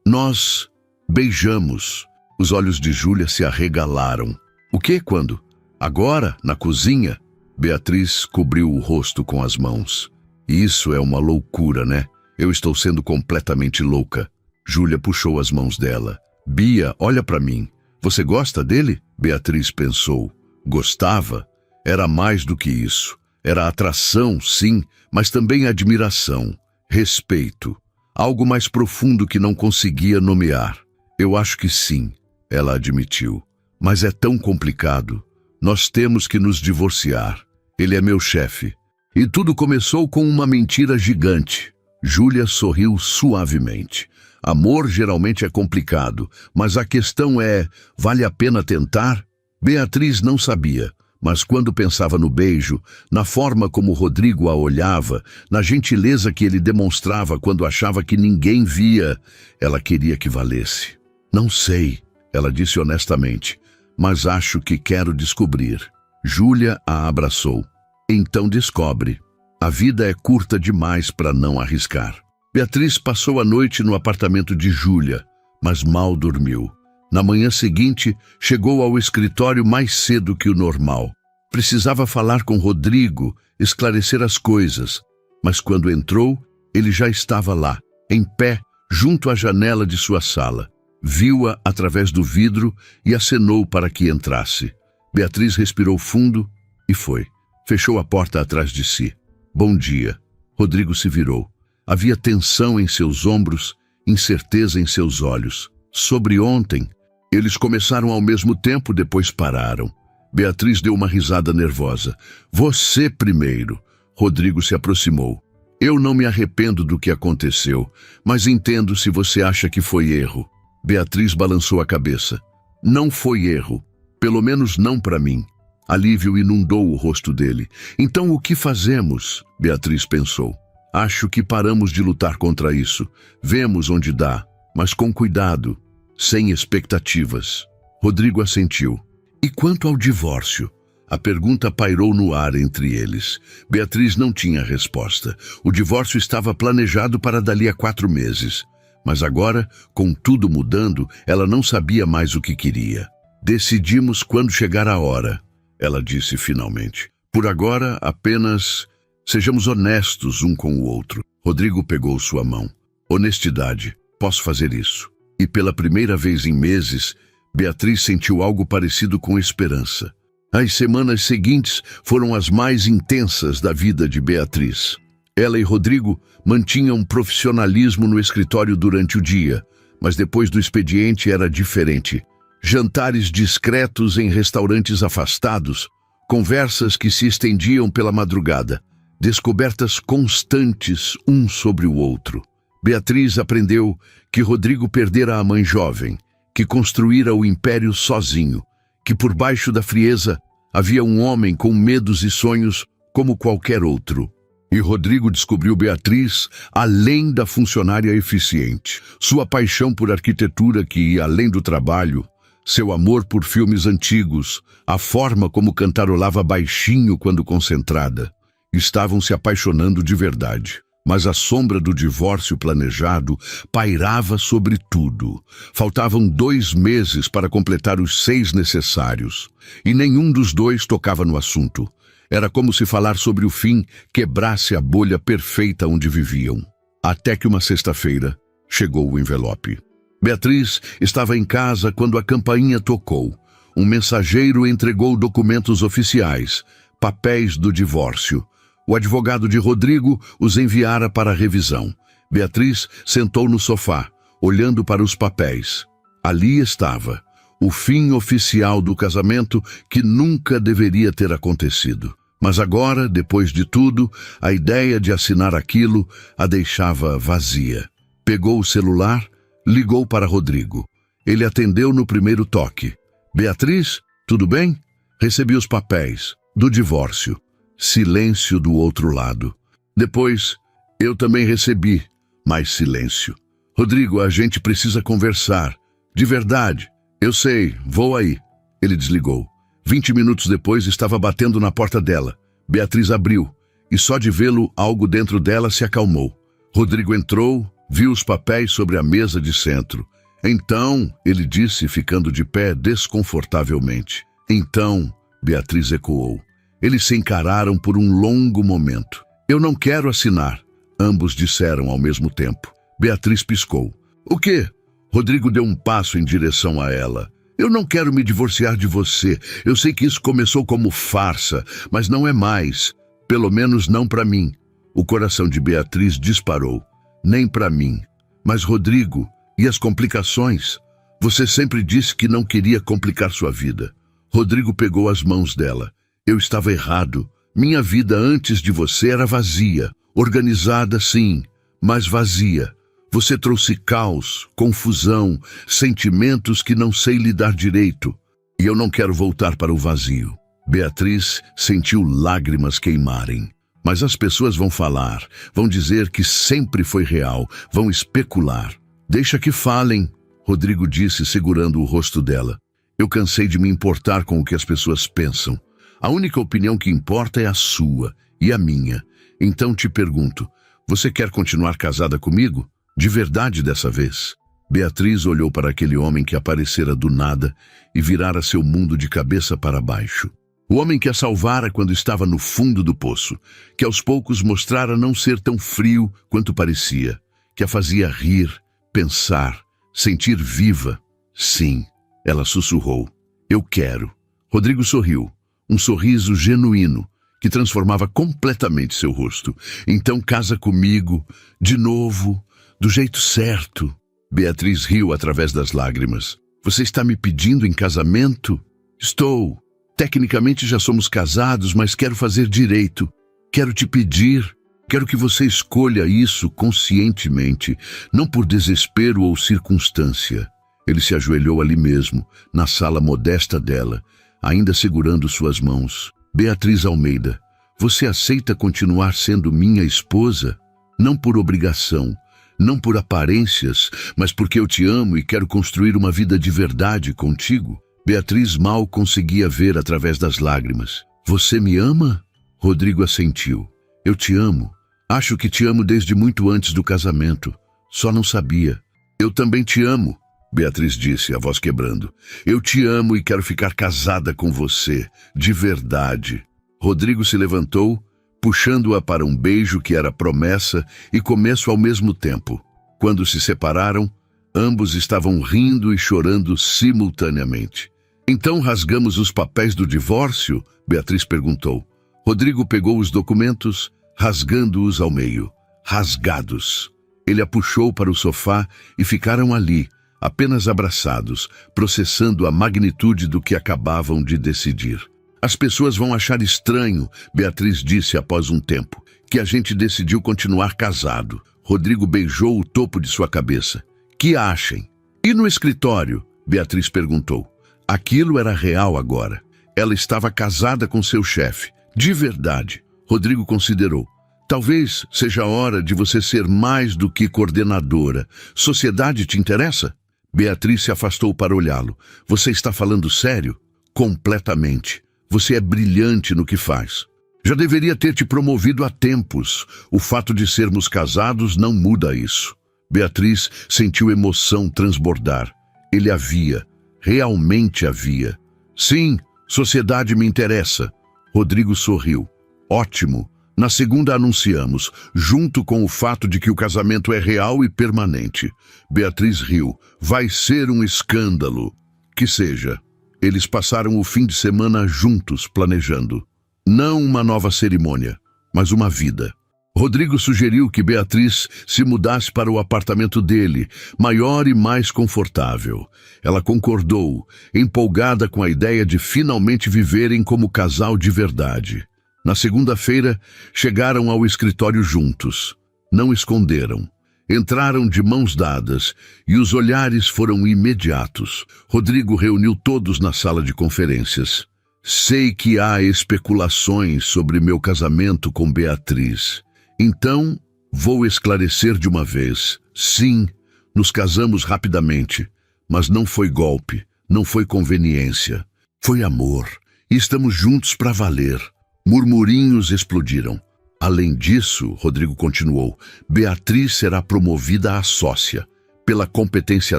nós beijamos. Os olhos de Júlia se arregalaram. O que? Quando? Agora, na cozinha? Beatriz cobriu o rosto com as mãos. Isso é uma loucura, né? Eu estou sendo completamente louca. Júlia puxou as mãos dela. Bia, olha para mim. Você gosta dele? Beatriz pensou. Gostava? Era mais do que isso. Era atração, sim, mas também admiração, respeito. Algo mais profundo que não conseguia nomear. Eu acho que sim, ela admitiu. Mas é tão complicado. Nós temos que nos divorciar. Ele é meu chefe. E tudo começou com uma mentira gigante. Júlia sorriu suavemente. Amor geralmente é complicado, mas a questão é, vale a pena tentar? Beatriz não sabia, mas quando pensava no beijo, na forma como Rodrigo a olhava, na gentileza que ele demonstrava quando achava que ninguém via, ela queria que valesse. Não sei, ela disse honestamente, mas acho que quero descobrir. Júlia a abraçou. Então descobre. A vida é curta demais para não arriscar. Beatriz passou a noite no apartamento de Júlia, mas mal dormiu. Na manhã seguinte, chegou ao escritório mais cedo que o normal. Precisava falar com Rodrigo, esclarecer as coisas. Mas quando entrou, ele já estava lá, em pé, junto à janela de sua sala. Viu-a através do vidro e acenou para que entrasse. Beatriz respirou fundo e foi. Fechou a porta atrás de si. Bom dia. Rodrigo se virou. Havia tensão em seus ombros, incerteza em seus olhos. Sobre ontem, eles começaram ao mesmo tempo, depois pararam. Beatriz deu uma risada nervosa. Você primeiro. Rodrigo se aproximou. Eu não me arrependo do que aconteceu, mas entendo se você acha que foi erro. Beatriz balançou a cabeça. Não foi erro. Pelo menos não para mim. Alívio inundou o rosto dele. Então o que fazemos? Beatriz pensou. Acho que paramos de lutar contra isso. Vemos onde dá, mas com cuidado, sem expectativas. Rodrigo assentiu. E quanto ao divórcio? A pergunta pairou no ar entre eles. Beatriz não tinha resposta. O divórcio estava planejado para dali a 4 meses. Mas agora, com tudo mudando, ela não sabia mais o que queria. Decidimos quando chegar a hora, ela disse finalmente. Por agora, apenas sejamos honestos um com o outro. Rodrigo pegou sua mão. Honestidade, posso fazer isso. E pela primeira vez em meses, Beatriz sentiu algo parecido com esperança. As semanas seguintes foram as mais intensas da vida de Beatriz. Ela e Rodrigo mantinham profissionalismo no escritório durante o dia, mas depois do expediente era diferente. Jantares discretos em restaurantes afastados, conversas que se estendiam pela madrugada, descobertas constantes um sobre o outro. Beatriz aprendeu que Rodrigo perdera a mãe jovem, que construíra o império sozinho, que por baixo da frieza havia um homem com medos e sonhos como qualquer outro. E Rodrigo descobriu Beatriz além da funcionária eficiente. Sua paixão por arquitetura que ia além do trabalho, seu amor por filmes antigos, a forma como cantarolava baixinho quando concentrada. Estavam se apaixonando de verdade. Mas a sombra do divórcio planejado pairava sobre tudo. Faltavam 2 meses para completar os 6 necessários. E nenhum dos dois tocava no assunto. Era como se falar sobre o fim quebrasse a bolha perfeita onde viviam. Até que uma sexta-feira chegou o envelope. Beatriz estava em casa quando a campainha tocou. Um mensageiro entregou documentos oficiais, papéis do divórcio. O advogado de Rodrigo os enviara para revisão. Beatriz sentou no sofá, olhando para os papéis. Ali estava, o fim oficial do casamento que nunca deveria ter acontecido. Mas agora, depois de tudo, a ideia de assinar aquilo a deixava vazia. Pegou o celular, ligou para Rodrigo. Ele atendeu no primeiro toque. Beatriz, tudo bem? Recebi os papéis do divórcio. Silêncio do outro lado. Depois, eu também recebi. Mais silêncio. Rodrigo, a gente precisa conversar. De verdade. Eu sei, vou aí. Ele desligou. 20 minutos depois, estava batendo na porta dela. Beatriz abriu, e só de vê-lo, algo dentro dela se acalmou. Rodrigo entrou, viu os papéis sobre a mesa de centro. Então, ele disse, ficando de pé desconfortavelmente. Então, Beatriz ecoou. Eles se encararam por um longo momento. Eu não quero assinar, ambos disseram ao mesmo tempo. Beatriz piscou. O quê? Rodrigo deu um passo em direção a ela. Eu não quero me divorciar de você. Eu sei que isso começou como farsa, mas não é mais. Pelo menos não para mim. O coração de Beatriz disparou. Nem para mim. Mas Rodrigo, e as complicações? Você sempre disse que não queria complicar sua vida. Rodrigo pegou as mãos dela. Eu estava errado. Minha vida antes de você era vazia. Organizada, sim, mas vazia. Você trouxe caos, confusão, sentimentos que não sei lidar direito. E eu não quero voltar para o vazio. Beatriz sentiu lágrimas queimarem. Mas as pessoas vão falar, vão dizer que sempre foi real, vão especular. Deixa que falem, Rodrigo disse segurando o rosto dela. Eu cansei de me importar com o que as pessoas pensam. A única opinião que importa é a sua e a minha. Então te pergunto, você quer continuar casada comigo? De verdade dessa vez? Beatriz olhou para aquele homem que aparecera do nada e virara seu mundo de cabeça para baixo. O homem que a salvara quando estava no fundo do poço, que aos poucos mostrara não ser tão frio quanto parecia, que a fazia rir, pensar, sentir viva. Sim, ela sussurrou. Eu quero. Rodrigo sorriu, um sorriso genuíno, que transformava completamente seu rosto. Então casa comigo, de novo, do jeito certo. Beatriz riu através das lágrimas. Você está me pedindo em casamento? Estou. Tecnicamente já somos casados, mas quero fazer direito. Quero te pedir. Quero que você escolha isso conscientemente, não por desespero ou circunstância. Ele se ajoelhou ali mesmo, na sala modesta dela, ainda segurando suas mãos. Beatriz Almeida, você aceita continuar sendo minha esposa? Não por obrigação, não por aparências, mas porque eu te amo e quero construir uma vida de verdade contigo. Beatriz mal conseguia ver através das lágrimas. Você me ama? Rodrigo assentiu. Eu te amo. Acho que te amo desde muito antes do casamento. Só não sabia. Eu também te amo, Beatriz disse, a voz quebrando. Eu te amo e quero ficar casada com você, de verdade. Rodrigo se levantou, puxando-a para um beijo que era promessa e começo ao mesmo tempo. Quando se separaram, ambos estavam rindo e chorando simultaneamente. Então rasgamos os papéis do divórcio? Beatriz perguntou. Rodrigo pegou os documentos, rasgando-os ao meio. Rasgados. Ele a puxou para o sofá e ficaram ali, apenas abraçados, processando a magnitude do que acabavam de decidir. As pessoas vão achar estranho, Beatriz disse após um tempo, que a gente decidiu continuar casado. Rodrigo beijou o topo de sua cabeça. Que achem? E no escritório? Beatriz perguntou. Aquilo era real agora. Ela estava casada com seu chefe. De verdade. Rodrigo considerou. Talvez seja a hora de você ser mais do que coordenadora. Sociedade te interessa? Beatriz se afastou para olhá-lo. Você está falando sério? Completamente. Você é brilhante no que faz. Já deveria ter te promovido há tempos. O fato de sermos casados não muda isso. Beatriz sentiu emoção transbordar. Ele havia. Realmente havia. Sim, sociedade me interessa. Rodrigo sorriu. Ótimo. Na segunda anunciamos, junto com o fato de que o casamento é real e permanente. Beatriz riu. Vai ser um escândalo. Que seja. Eles passaram o fim de semana juntos, planejando. Não uma nova cerimônia, mas uma vida. Rodrigo sugeriu que Beatriz se mudasse para o apartamento dele, maior e mais confortável. Ela concordou, empolgada com a ideia de finalmente viverem como casal de verdade. Na segunda-feira, chegaram ao escritório juntos. Não esconderam. Entraram de mãos dadas e os olhares foram imediatos. Rodrigo reuniu todos na sala de conferências. Sei que há especulações sobre meu casamento com Beatriz. Então, vou esclarecer de uma vez. Sim, nos casamos rapidamente, mas não foi golpe, não foi conveniência. Foi amor. E estamos juntos para valer. Murmurinhos explodiram. Além disso, Rodrigo continuou, Beatriz será promovida a sócia, pela competência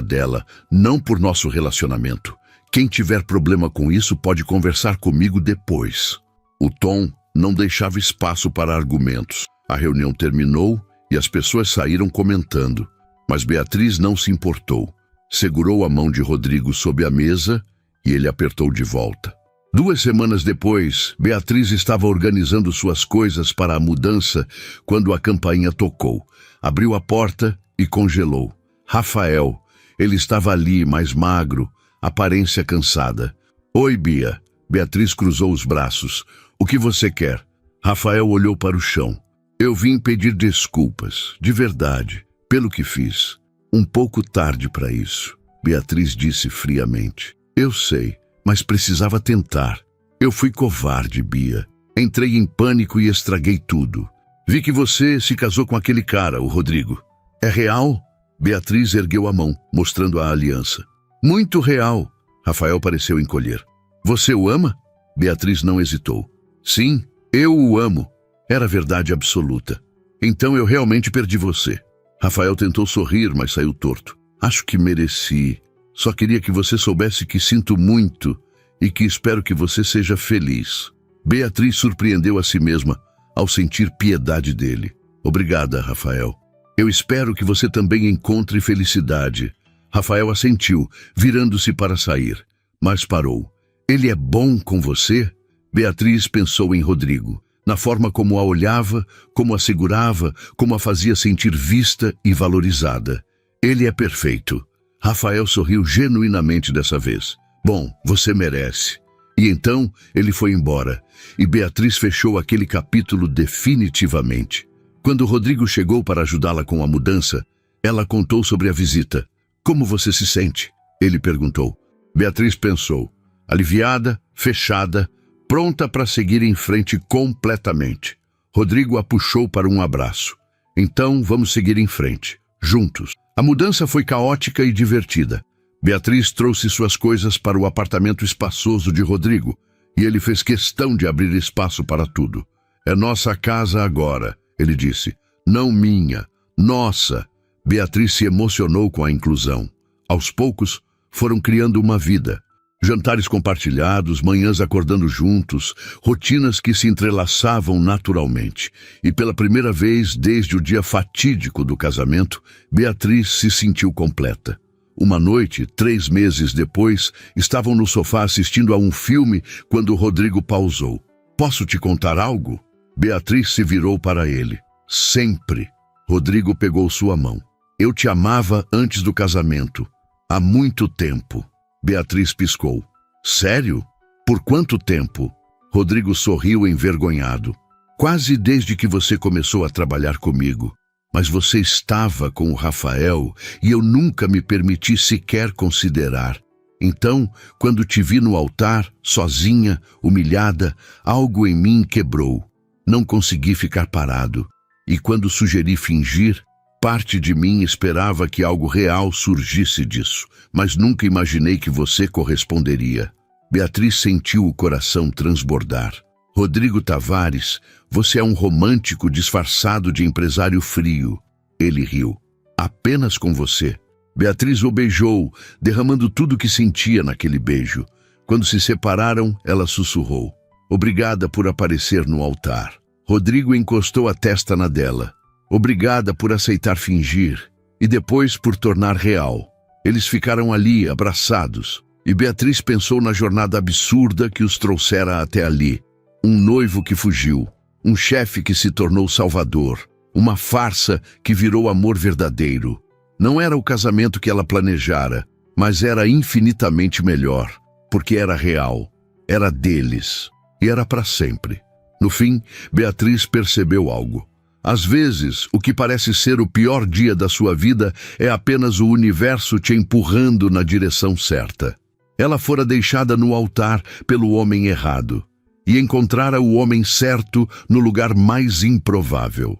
dela, não por nosso relacionamento. Quem tiver problema com isso pode conversar comigo depois. O tom não deixava espaço para argumentos. A reunião terminou e as pessoas saíram comentando, mas Beatriz não se importou. Segurou a mão de Rodrigo sob a mesa e ele apertou de volta. 2 semanas depois, Beatriz estava organizando suas coisas para a mudança quando a campainha tocou. Abriu a porta e congelou. Rafael. Ele estava ali, mais magro, aparência cansada. Oi, Bia. Beatriz cruzou os braços. O que você quer? Rafael olhou para o chão. Eu vim pedir desculpas, de verdade, pelo que fiz. Um pouco tarde para isso, Beatriz disse friamente. Eu sei. Mas precisava tentar. Eu fui covarde, Bia. Entrei em pânico e estraguei tudo. Vi que você se casou com aquele cara, o Rodrigo. É real? Beatriz ergueu a mão, mostrando a aliança. Muito real. Rafael pareceu encolher. Você o ama? Beatriz não hesitou. Sim, eu o amo. Era verdade absoluta. Então eu realmente perdi você. Rafael tentou sorrir, mas saiu torto. Acho que mereci. Só queria que você soubesse que sinto muito e que espero que você seja feliz. Beatriz surpreendeu a si mesma ao sentir piedade dele. Obrigada, Rafael. Eu espero que você também encontre felicidade. Rafael assentiu, virando-se para sair, mas parou. Ele é bom com você? Beatriz pensou em Rodrigo, na forma como a olhava, como a segurava, como a fazia sentir vista e valorizada. Ele é perfeito. Rafael sorriu genuinamente dessa vez. Bom, você merece. E então ele foi embora, e Beatriz fechou aquele capítulo definitivamente. Quando Rodrigo chegou para ajudá-la com a mudança, ela contou sobre a visita. Como você se sente? Ele perguntou. Beatriz pensou, aliviada, fechada, pronta para seguir em frente completamente. Rodrigo a puxou para um abraço. Então vamos seguir em frente, juntos. A mudança foi caótica e divertida. Beatriz trouxe suas coisas para o apartamento espaçoso de Rodrigo, e ele fez questão de abrir espaço para tudo. É nossa casa agora, ele disse. Não minha, nossa. Beatriz se emocionou com a inclusão. Aos poucos, foram criando uma vida. Jantares compartilhados, manhãs acordando juntos, rotinas que se entrelaçavam naturalmente. E pela primeira vez, desde o dia fatídico do casamento, Beatriz se sentiu completa. Uma noite, 3 meses depois, estavam no sofá assistindo a um filme quando Rodrigo pausou. Posso te contar algo? Beatriz se virou para ele. Sempre. Rodrigo pegou sua mão. Eu te amava antes do casamento. Há muito tempo. Beatriz piscou. Sério? Por quanto tempo? Rodrigo sorriu envergonhado. Quase desde que você começou a trabalhar comigo. Mas você estava com o Rafael e eu nunca me permiti sequer considerar. Então, quando te vi no altar, sozinha, humilhada, algo em mim quebrou. Não consegui ficar parado. E quando sugeri fingir, parte de mim esperava que algo real surgisse disso, mas nunca imaginei que você corresponderia. Beatriz sentiu o coração transbordar. Rodrigo Tavares, você é um romântico disfarçado de empresário frio. Ele riu. Apenas com você. Beatriz o beijou, derramando tudo o que sentia naquele beijo. Quando se separaram, ela sussurrou. Obrigada por aparecer no altar. Rodrigo encostou a testa na dela. Obrigada por aceitar fingir. E depois por tornar real. Eles ficaram ali, abraçados. E Beatriz pensou na jornada absurda que os trouxera até ali. Um noivo que fugiu, um chefe que se tornou salvador, uma farsa que virou amor verdadeiro. Não era o casamento que ela planejara, mas era infinitamente melhor, porque era real, era deles, e era para sempre. No fim, Beatriz percebeu algo. Às vezes, o que parece ser o pior dia da sua vida é apenas o universo te empurrando na direção certa. Ela fora deixada no altar pelo homem errado. E encontrara o homem certo no lugar mais improvável.